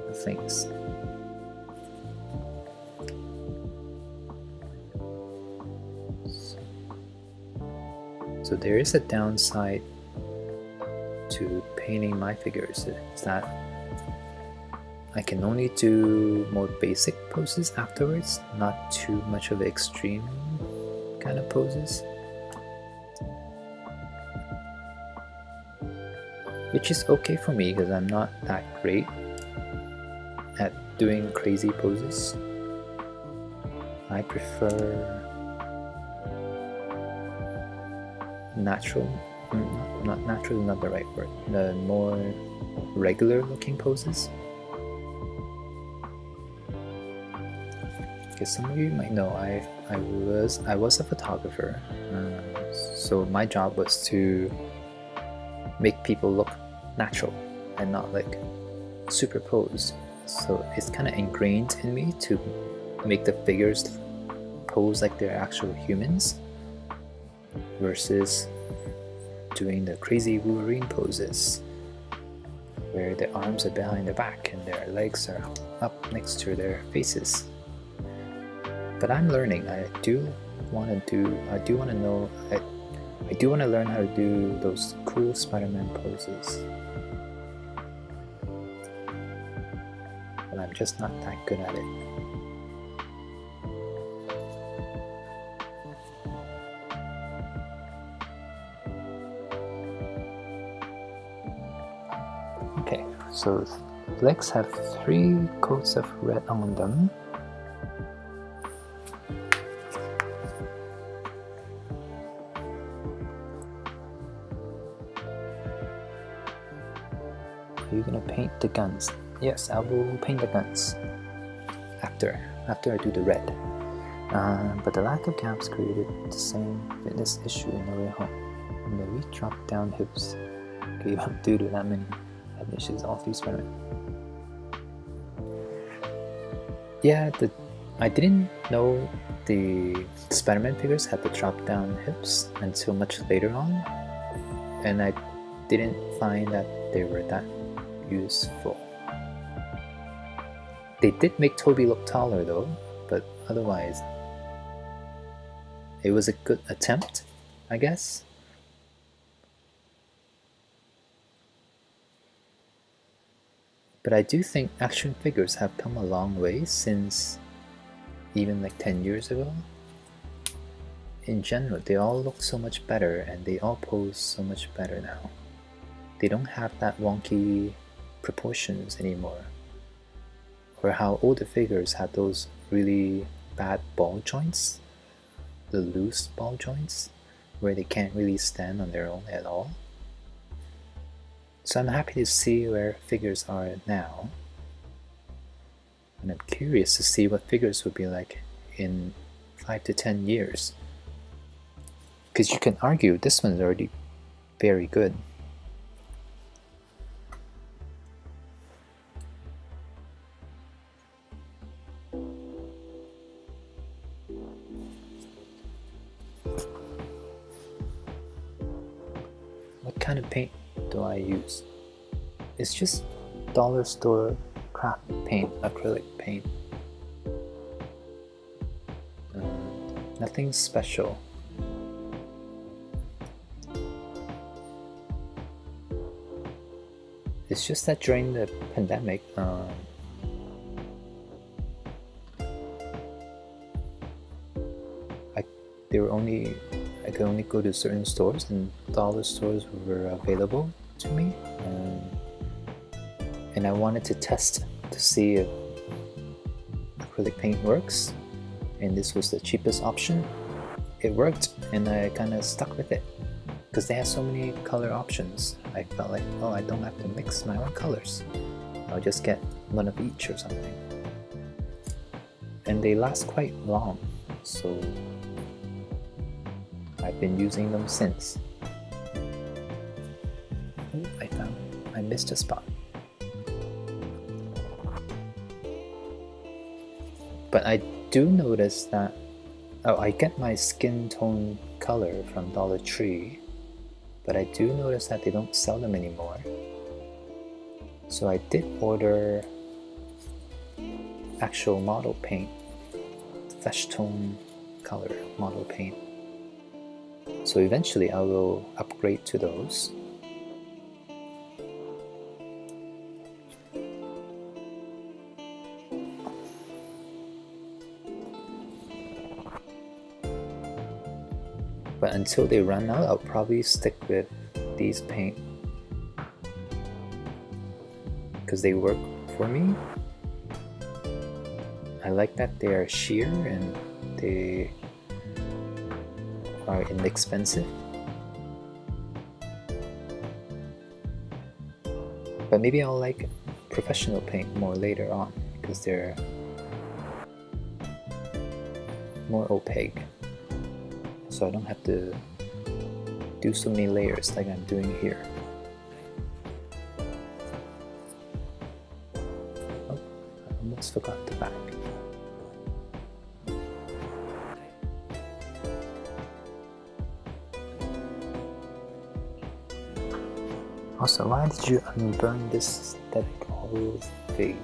of things. So there is a downside to painting my figures, is that I can only do more basic poses afterwards, not too much of extreme kind of poses. Which is okay for me, because I'm not that great at doing crazy poses. I prefer natural, not natural is not the right word, the more regular looking poses. Some of you might know I was a photographer, so my job was to make people look natural and not like superposed. So it's kind of ingrained in me to make the figures pose like they're actual humans, versus doing the crazy Wolverine poses where their arms are behind their back and their legs are up next to their faces. But I'm learning. I do want to learn how to do those cool Spider-Man poses. But I'm just not that good at it. Okay, so legs have 3 coats of red on them. Are you gonna paint the guns? Yes, I will paint the guns after I do the red. But the lack of gaps created the same fitness issue in the way home. And the weak drop down hips gave up due to that many head issues all through Spider-Man. Yeah, I didn't know the Spider-Man figures had the drop-down hips until much later on, and I didn't find that they were that useful. They did make Toby look taller though, but otherwise it was a good attempt, I guess. But I do think action figures have come a long way since even like 10 years ago. In general, they all look so much better and they all pose so much better now. They don't have that wonky proportions anymore. Or how older figures had those really bad ball joints, the loose ball joints, where they can't really stand on their own at all. So I'm happy to see where figures are now, and I'm curious to see what figures would be like in 5 to 10 years. Because you can argue this one's already very good. What kind of paint do I use? It's just dollar store craft paint, acrylic paint. Nothing special. It's just that during the pandemic, I could only go to certain stores, and dollar stores were available to me, and I wanted to test to see if acrylic paint works, and this was the cheapest option. It worked, and I kind of stuck with it because they had so many color options. I felt like, oh, I don't have to mix my own colors. I'll just get one of each or something. And they last quite long, so I've been using them since. Oh, I missed a spot. But I do notice that, I get my skin tone color from Dollar Tree, but I do notice that they don't sell them anymore. So I did order actual model paint, flesh tone color model paint. So eventually I will upgrade to those. But until they run out, I'll probably stick with these paint because they work for me. I like that they are sheer and they are inexpensive. But maybe I'll like professional paint more later on because they're more opaque. So I don't have to do so many layers like I'm doing here. Oh, I almost forgot the back. Also, why did you unburn this Deadpool fig?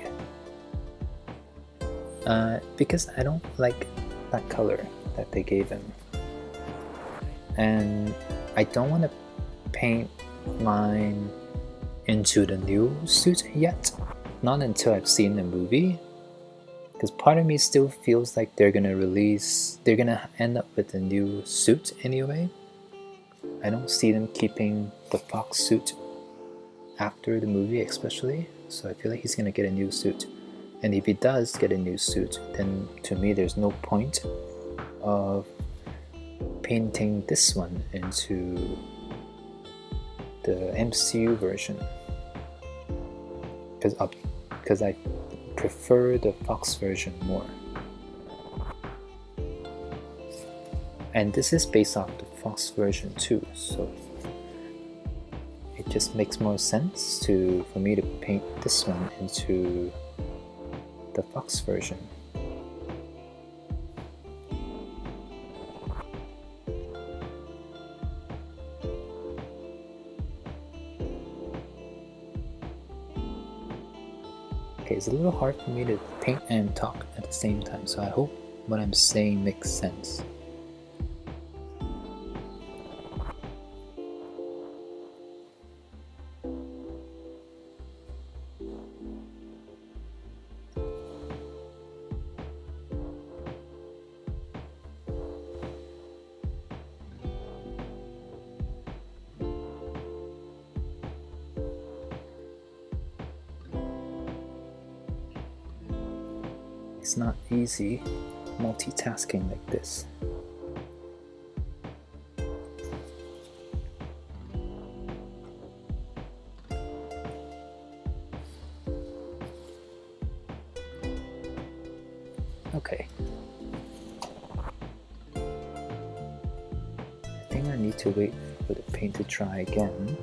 Because I don't like that color that they gave him. And I don't want to paint mine into the new suit yet, not until I've seen the movie, because part of me still feels like they're gonna end up with a new suit anyway. I don't see them keeping the Fox suit after the movie especially, so I feel like he's gonna get a new suit. And if he does get a new suit, then to me there's no point of painting this one into the MCU version, because I prefer the Fox version more. And this is based off the Fox version too, so it just makes more sense for me to paint this one into the Fox version. Okay, it's a little hard for me to paint and talk at the same time, so I hope what I'm saying makes sense. It's not easy multitasking like this. Okay. I think I need to wait for the paint to dry again.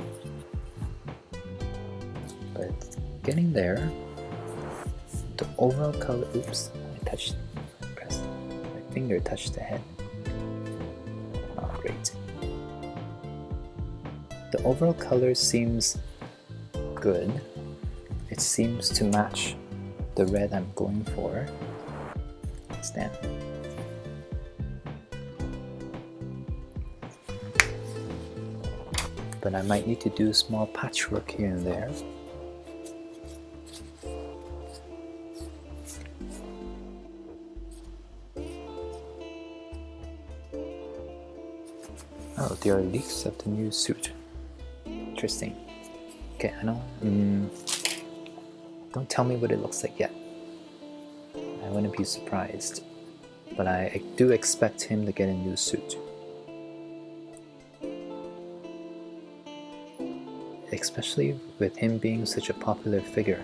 But it's getting there. The overall color, oops, my finger touched the head. Oh, great. The overall color seems good. It seems to match the red I'm going for. Stand. But I might need to do small patchwork here and there. Oh, there are leaks of the new suit. Interesting. Okay, I know. Don't tell me what it looks like yet. I wouldn't be surprised. But I do expect him to get a new suit. Especially with him being such a popular figure.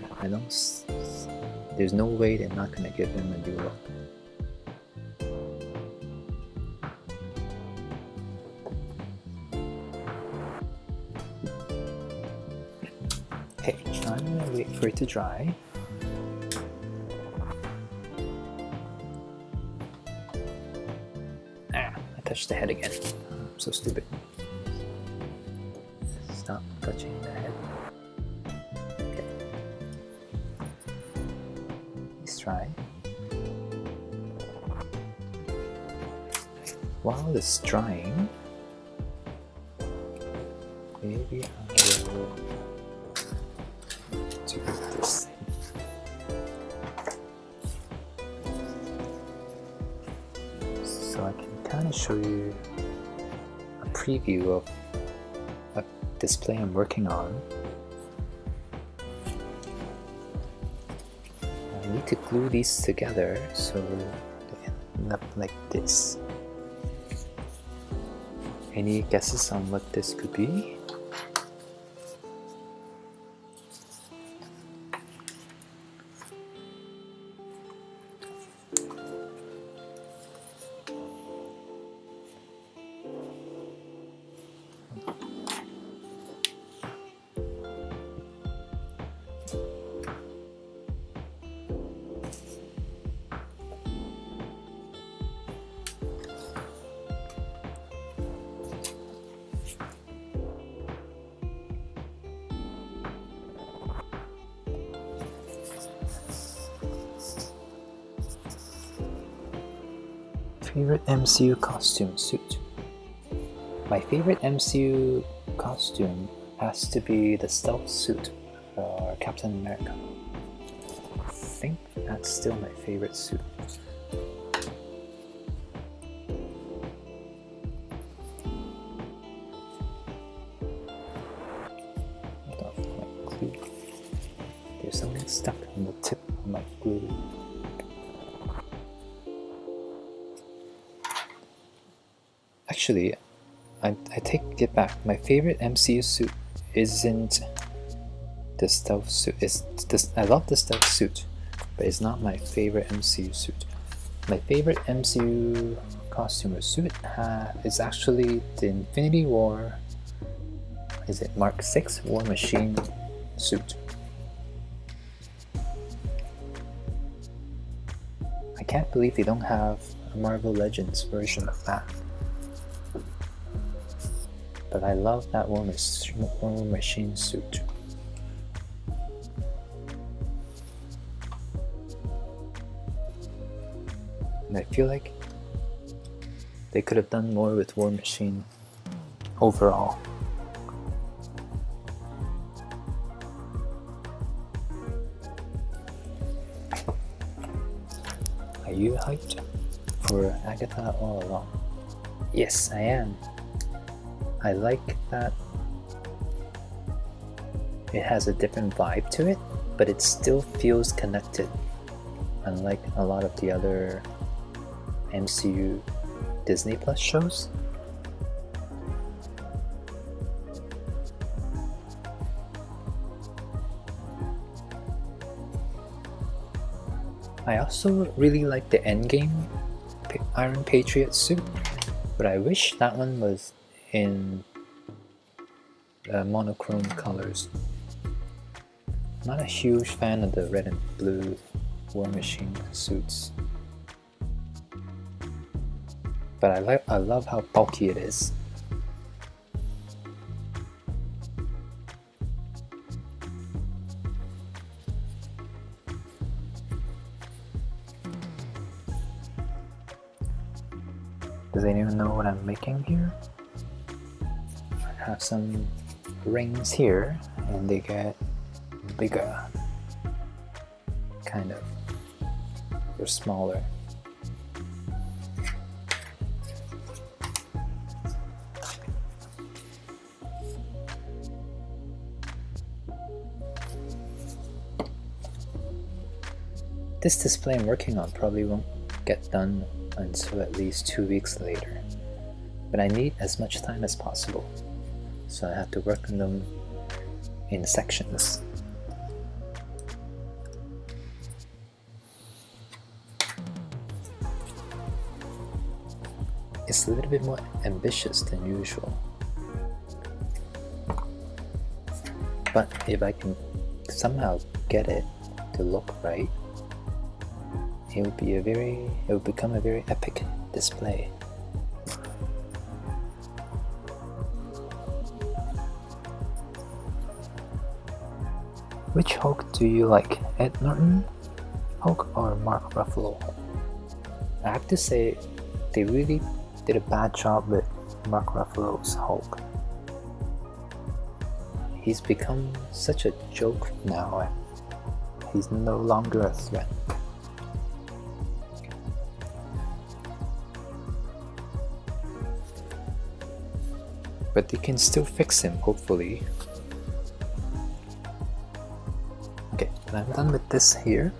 There's no way they're not going to give him a new look. Okay, I'm gonna wait for it to dry. I touched the head again. I'm so stupid. Stop touching the head. Okay. Let's try. While it's drying, maybe I will do this. So I can kind of show you a preview of a display I'm working on. I need to glue these together so they end up like this. Any guesses on what this could be? Favorite MCU costume suit. My favorite MCU costume has to be the stealth suit for Captain America. I think that's still my favorite suit. There's something stuck on the tip of my glue. Actually, I take it back. My favorite MCU suit isn't the stealth suit. I love the stealth suit, but it's not my favorite MCU suit. My favorite MCU costume or suit is actually the Infinity War. Is it Mark 6 War Machine suit? I can't believe they don't have a Marvel Legends version of that. But I love that War Machine suit. feel like they could have done more with War Machine overall. Are you hyped for Agatha all along? Yes, I am. I like that it has a different vibe to it, but it still feels connected, unlike a lot of the other MCU Disney Plus shows. I also really like the Endgame Iron Patriot suit, but I wish that one was in monochrome colors. Not a huge fan of the red and blue War Machine suits, but I love how bulky it is. Does anyone know what I'm making here? I have some rings here, and they get bigger, kind of, or smaller. This display I'm working on probably won't get done until at least 2 weeks later, but I need as much time as possible, so I have to work on them in sections. It's a little bit more ambitious than usual, but if I can somehow get it to look right, it will become a very epic display. Which Hulk do you like, Ed Norton Hulk or Mark Ruffalo Hulk? I have to say, they really did a bad job with Mark Ruffalo's Hulk. He's become such a joke now. He's no longer a threat. But they can still fix him, hopefully. Okay, and I'm done with this here.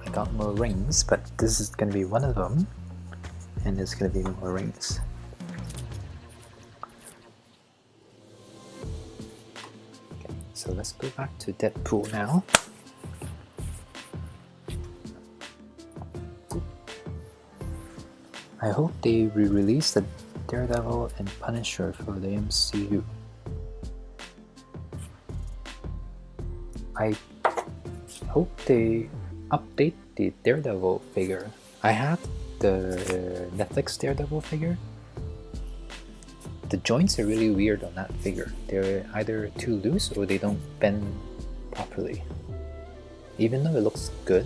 I got more rings, but this is gonna be one of them, and there's gonna be more rings. Okay, so let's go back to Deadpool now. I hope they re-release the Daredevil and Punisher for the MCU. I hope they update the Daredevil figure. I have the Netflix Daredevil figure. The joints are really weird on that figure. They're either too loose or they don't bend properly. Even though it looks good,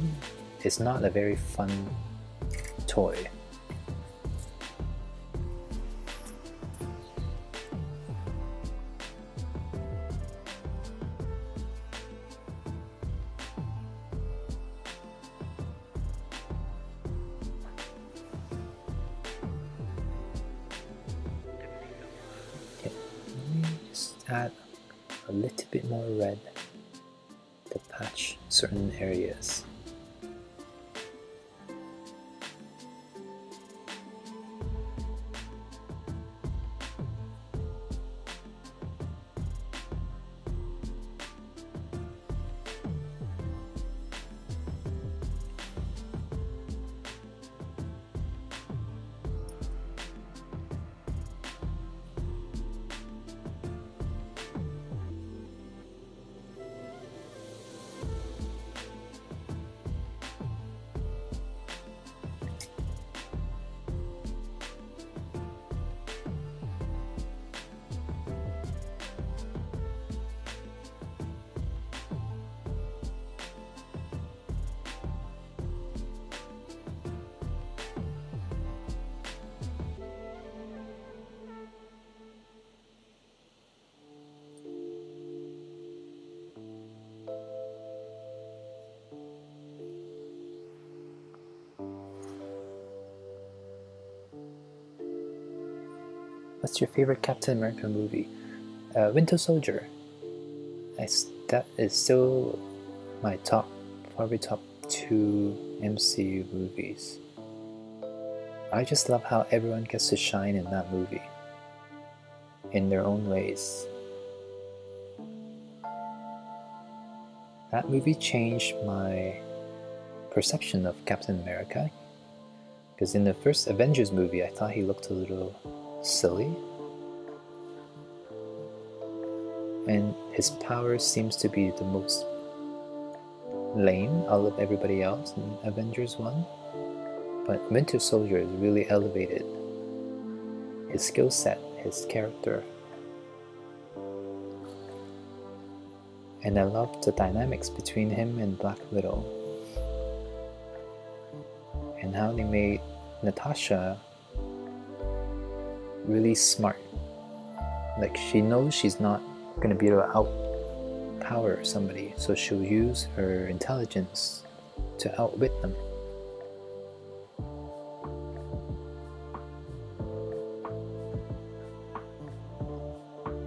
it's not a very fun toy. Add a little bit more red to patch certain areas. What's your favorite Captain America movie? Winter Soldier. That is still my probably top 2 MCU movies. I just love how everyone gets to shine in that movie, in their own ways. That movie changed my perception of Captain America, because in the first Avengers movie I thought he looked a little silly, and his power seems to be the most lame out of everybody else in Avengers 1. But Winter Soldier has really elevated his skill set, his character. And I love the dynamics between him and Black Widow. And how they made Natasha really smart. Like, she knows she's not going to be able to outpower somebody, so she'll use her intelligence to outwit them.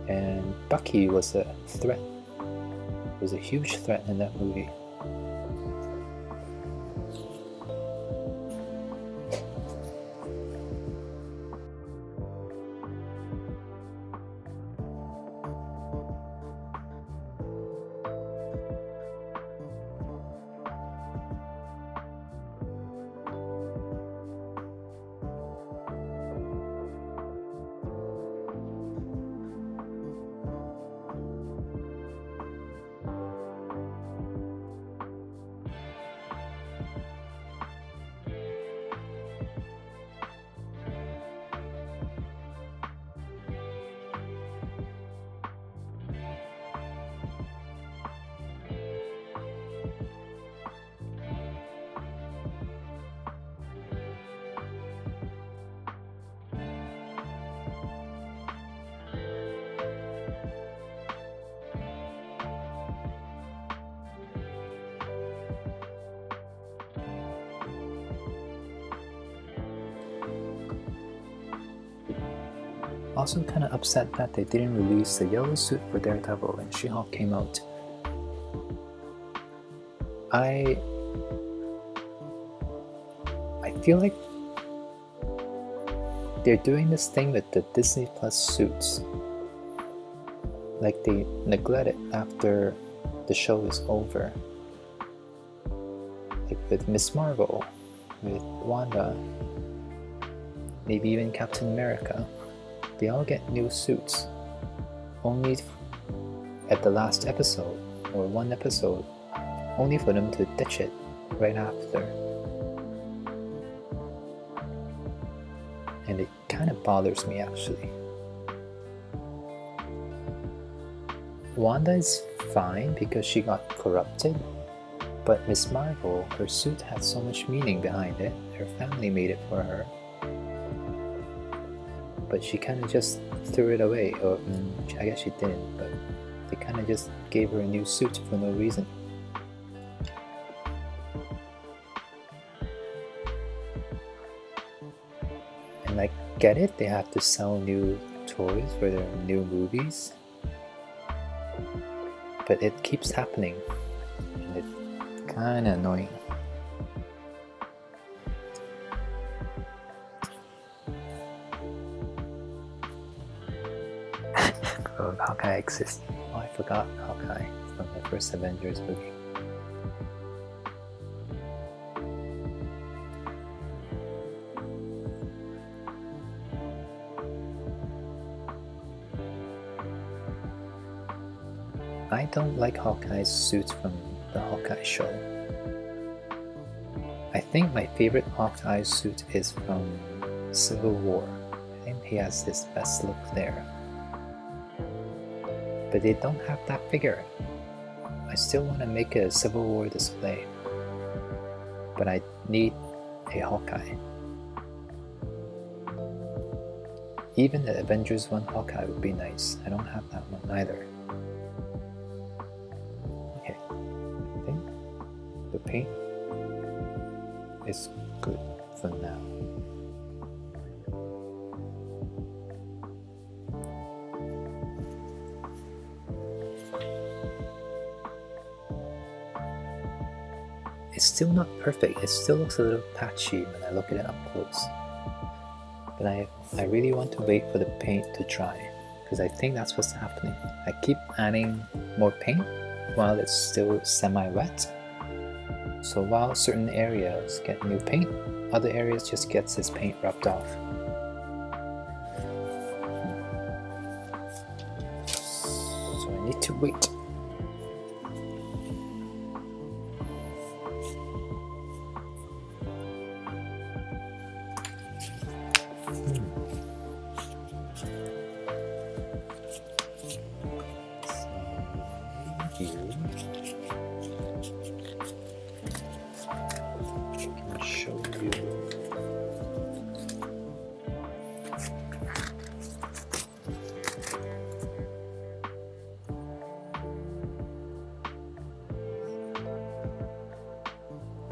And Bucky was a threat. Was a huge threat in that movie. Also kind of upset that they didn't release the yellow suit for Daredevil when She-Hulk came out. I feel like they're doing this thing with the Disney Plus suits. Like, they neglect it after the show is over. Like with Miss Marvel, with Wanda, maybe even Captain America. They all get new suits, only at the last episode, or one episode, only for them to ditch it right after. And it kind of bothers me, actually. Wanda is fine because she got corrupted, but Miss Marvel, her suit had so much meaning behind it. Her family made it for her. But she kind of just threw it away, or I guess she didn't, but they kind of just gave her a new suit for no reason. And I get it, they have to sell new toys for their new movies, but it keeps happening, and it's kind of annoying. Hawkeye exists. Oh, I forgot Hawkeye from the first Avengers movie. I don't like Hawkeye's suits from the Hawkeye show. I think my favorite Hawkeye suit is from Civil War. I think he has his best look there. But they don't have that figure. I still want to make a Civil War display, but I need a Hawkeye. Even the Avengers 1 Hawkeye would be nice. I don't have that one either. Okay, I think the paint is good for now. still not perfect. It still looks a little patchy when I look at it up close. But I really want to wait for the paint to dry, because I think that's what's happening. I keep adding more paint while it's still semi-wet. So while certain areas get new paint, other areas just gets this paint rubbed off. So I need to wait.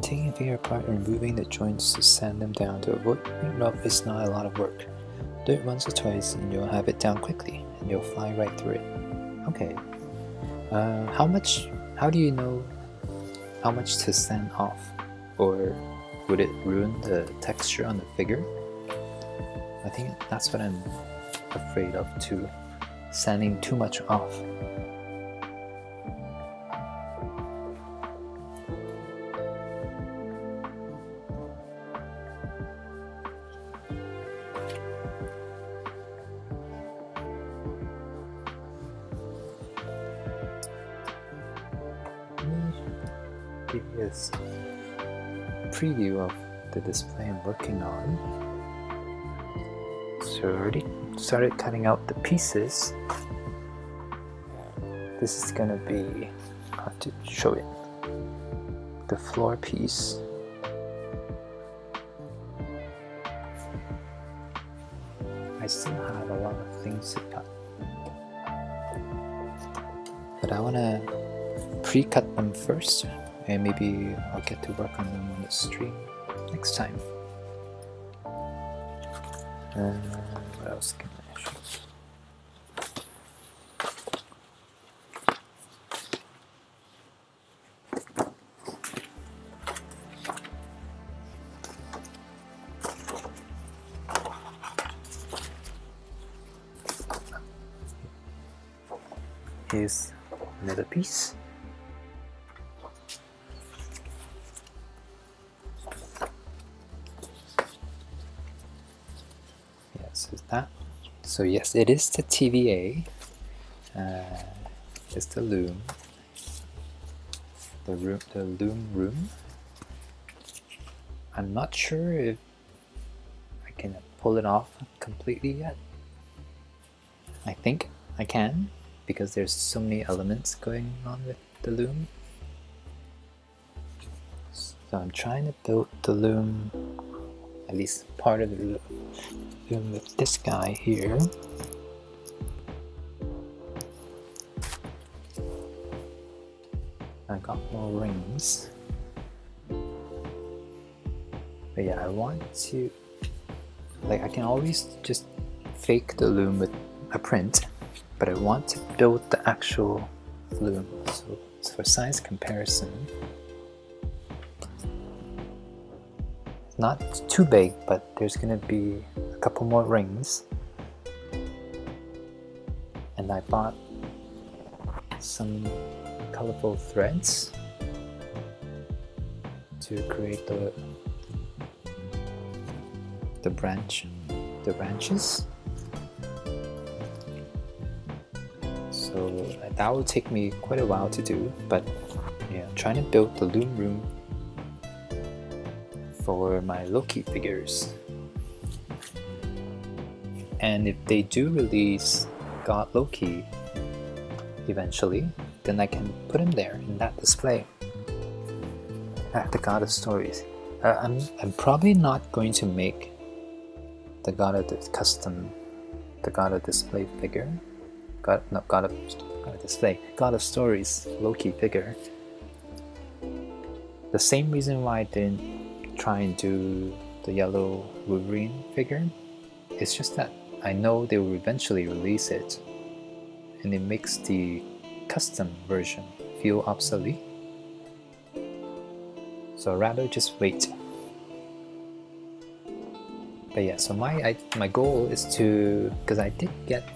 Taking a figure apart and removing the joints to sand them down to avoid being rough is not a lot of work. Do it once or twice and you'll have it down quickly and you'll fly right through it. Okay. How do you know how much to sand off? Or would it ruin the texture on the figure? I think that's what I'm afraid of too. Sanding too much off. Give you a preview of the display I'm working on. So I already started cutting out the pieces. This is gonna be hard to show it. The floor piece. I still have a lot of things to cut, but I wanna pre-cut them first, and maybe I'll get to work on them on the stream next time. What else can I show? Here's another piece. That. So yes, it is the TVA. It's the Loom. The Loom room. I'm not sure if I can pull it off completely yet. I think I can, because there's so many elements going on with the Loom. So I'm trying to build the Loom, at least part of the Loom with this guy here. I got more rings. But yeah, I want to, like, I can always just fake the Loom with a print, but I want to build the actual Loom. So for size comparison, not too big, but there's gonna be a couple more rings. And I bought some colorful threads to create the branches. So that will take me quite a while to do, but yeah, I'm trying to build the Loom room for my Loki figures. And if they do release God Loki eventually, then I can put him there in that display at the God of Stories. I'm probably not going to make the God of Display figure. God of Stories Loki figure. The same reason why I didn't try and do the yellow Wolverine figure, it's just that I know they will eventually release it, and it makes the custom version feel obsolete. So I'd rather just wait. But yeah, so my goal is to, because I did get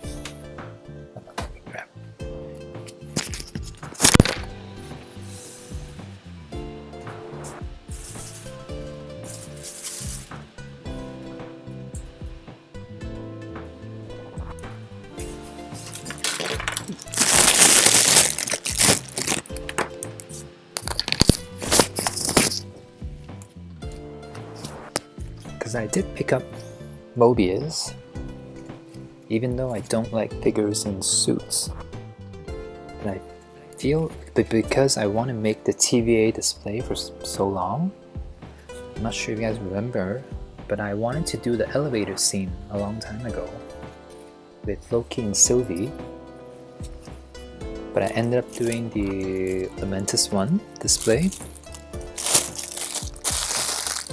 I did pick up Mobius, even though I don't like figures in suits. And I feel, but because I want to make the TVA display for so long, I'm not sure if you guys remember, but I wanted to do the elevator scene a long time ago with Loki and Sylvie. But I ended up doing the Lamentus 1 display.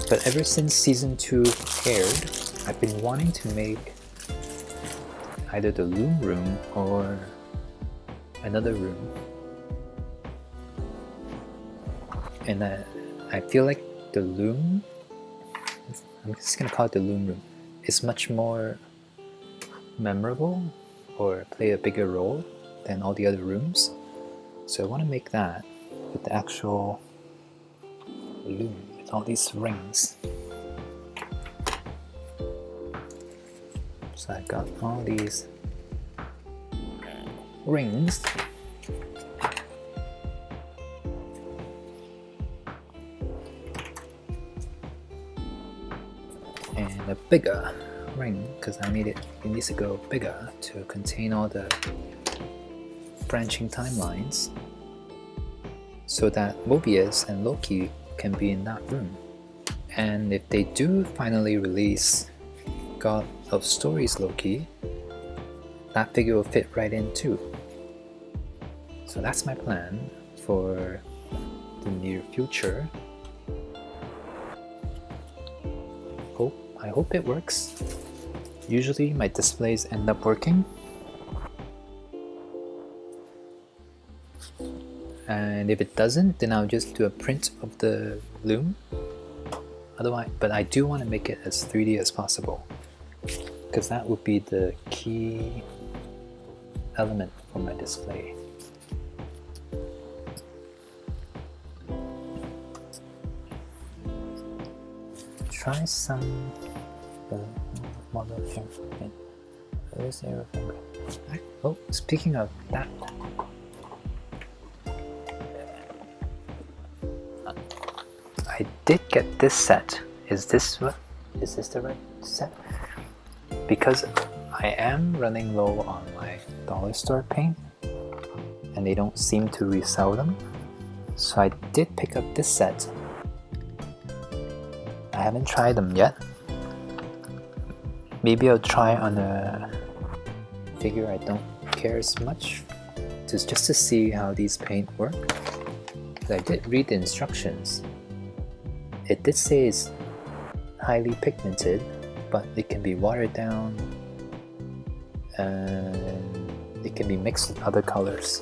But ever since Season 2 aired, I've been wanting to make either the Loom room or another room. And I feel like the Loom, I'm just gonna call it the Loom room, is much more memorable or play a bigger role than all the other rooms. So I want to make that with the actual Loom. All these rings. So I got all these rings. And a bigger ring, because it needs to go bigger to contain all the branching timelines, so that Mobius and Loki can be in that room. And if they do finally release God of Stories Loki, that figure will fit right in too. So that's my plan for the near future. I hope it works. Usually my displays end up working. And if it doesn't, then I'll just do a print of the Loom. Otherwise, but I do want to make it as 3D as possible, because that would be the key element for my display. Try some model here. Where's the aeroplane? Oh, speaking of that. I did get this set. Is this the right set? Because I am running low on my dollar store paint and they don't seem to resell them. So I did pick up this set. I haven't tried them yet. Maybe I'll try on a figure I don't care as much, just to see how these paint work. I did read the instructions. It did say it's highly pigmented, but it can be watered down and it can be mixed with other colors.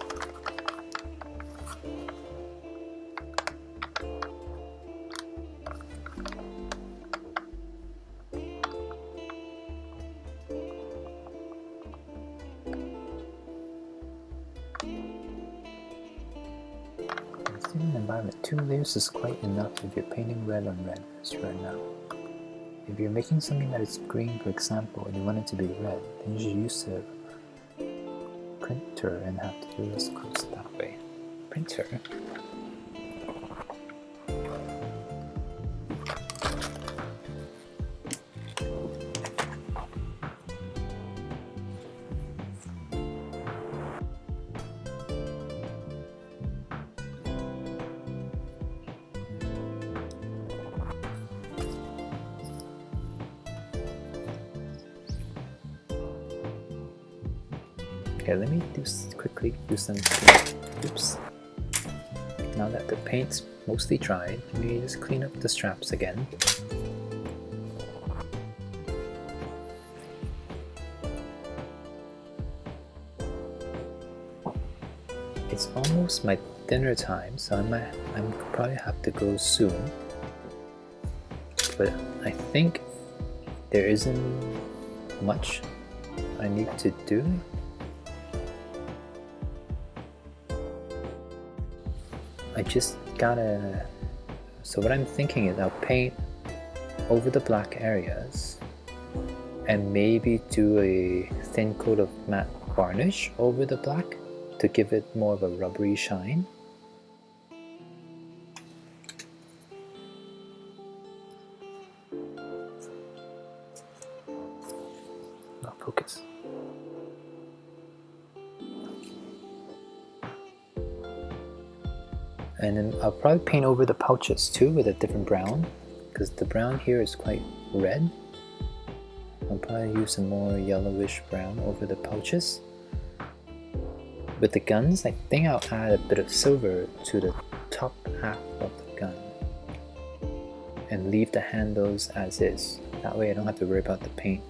Environment, 2 layers is quite enough if you're painting red on red as right now. If you're making something that is green, for example, and you want it to be red, then you should use a printer and have to do this close that way. Printer. Okay, let me quickly do some cleanup. Oops. Now that the paint's mostly dried, let me just clean up the straps again. It's almost my dinner time, so I'm probably have to go soon. but I think there isn't much I need to do. I just gotta... So what I'm thinking is I'll paint over the black areas and maybe do a thin coat of matte varnish over the black to give it more of a rubbery shine. Not focus. And then I'll probably paint over the pouches too with a different brown, because the brown here is quite red. I'll probably use a more yellowish brown over the pouches. With the guns, I think I'll add a bit of silver to the top half of the gun and leave the handles as is. That way I don't have to worry about the paint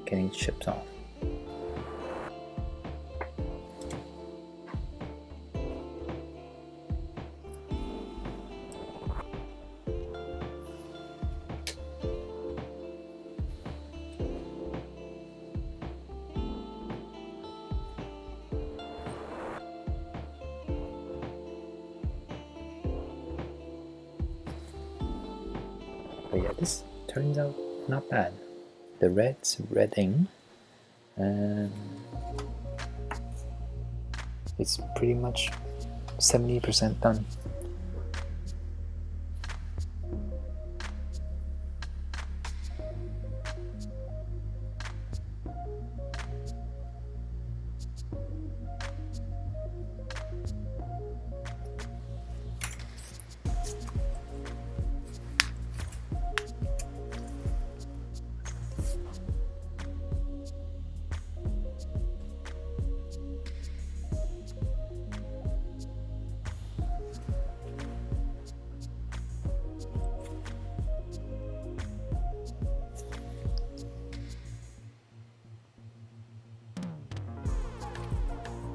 getting chipped off. But yeah, this turns out not bad. The red's redding, and it's pretty much 70% done.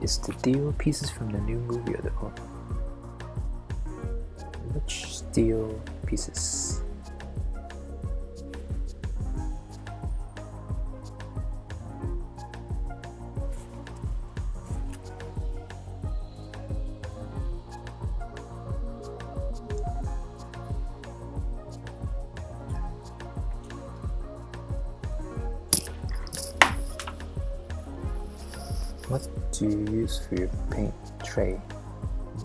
It's the steel pieces from the new movie or the which steel pieces? What do you use for your paint tray?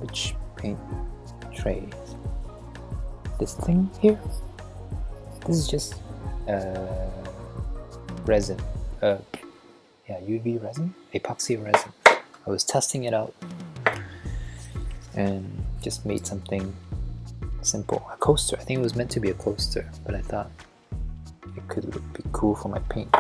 Which paint tray? This thing here? This is just resin. Yeah, UV resin? Epoxy resin. I was testing it out and just made something simple. A coaster. I think it was meant to be a coaster, but I thought it could be cool for my paint.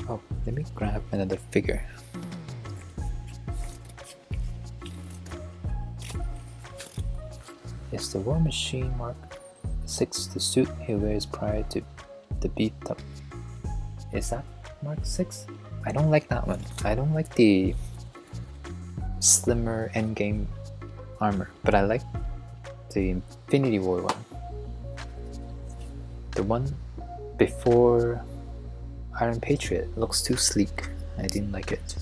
Oh, let me grab another figure. It's the War Machine Mark 6, the suit he wears prior to the beat up. Is that Mark 6? I don't like that one. I don't like the slimmer endgame armor, but I like the Infinity War one. The one before Iron Patriot looks too sleek. I didn't like it.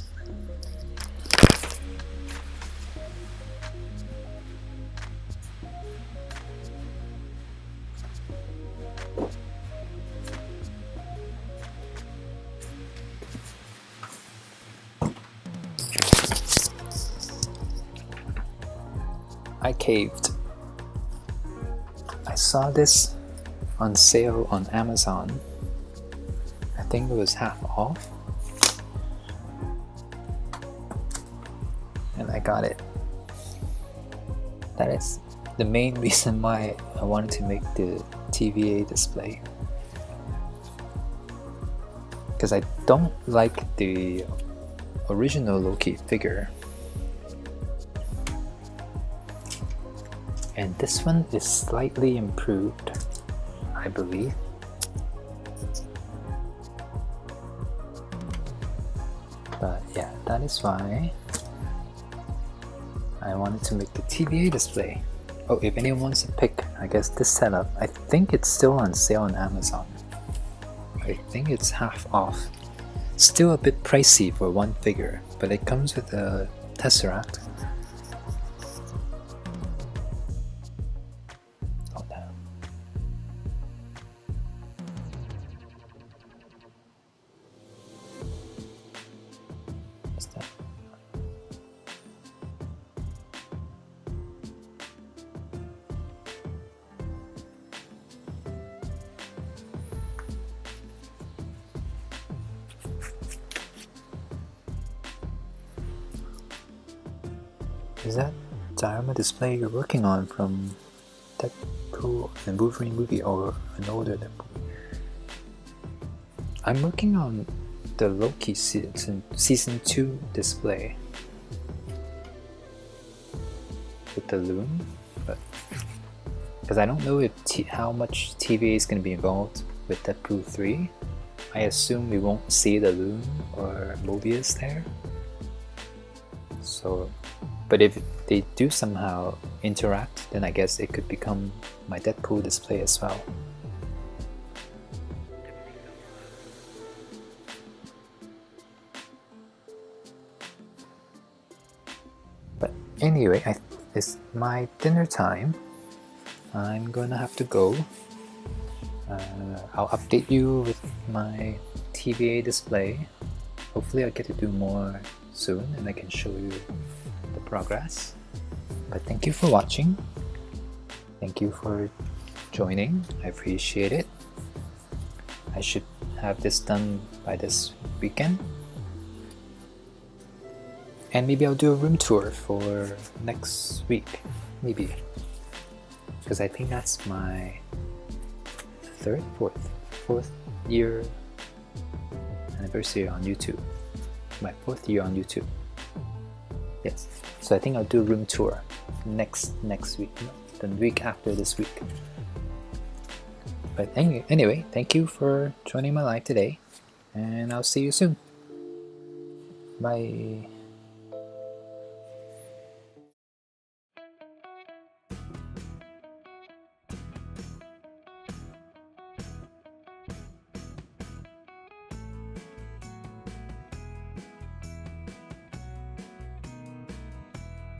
I caved. I saw this on sale on Amazon. I think it was half off, and I got it. That is the main reason why I wanted to make the TVA display, because I don't like the original Loki figure, and this one is slightly improved, I believe. But yeah, that is why I wanted to make the TVA display. Oh, if anyone wants to pick, I guess this setup, I think it's still on sale on Amazon. I think it's half off. Still a bit pricey for one figure, but it comes with a Tesseract. Oh no. What's that? Is that diorama display you're working on from Deadpool and Wolverine movie, or an older Deadpool? I'm working on the Loki season 2 display with the Loom, but because I don't know if how much TVA is going to be involved with Deadpool 3, I assume we won't see the Loom or Mobius there. So, but if they do somehow interact, then I guess it could become my Deadpool display as well. But anyway, it's my dinner time. I'm gonna have to go. I'll update you with my TVA display. Hopefully I'll get to do more soon and I can show you the progress. But thank you for watching. Thank you for joining. I appreciate it. I should have this done by this weekend. And maybe I'll do a room tour for next week. Maybe. Because I think that's my fourth year anniversary on YouTube. My 4th year on YouTube. Yes. So I think I'll do a room tour next week, the week after this week. But anyway, thank you for joining my live today, and I'll see you soon. Bye.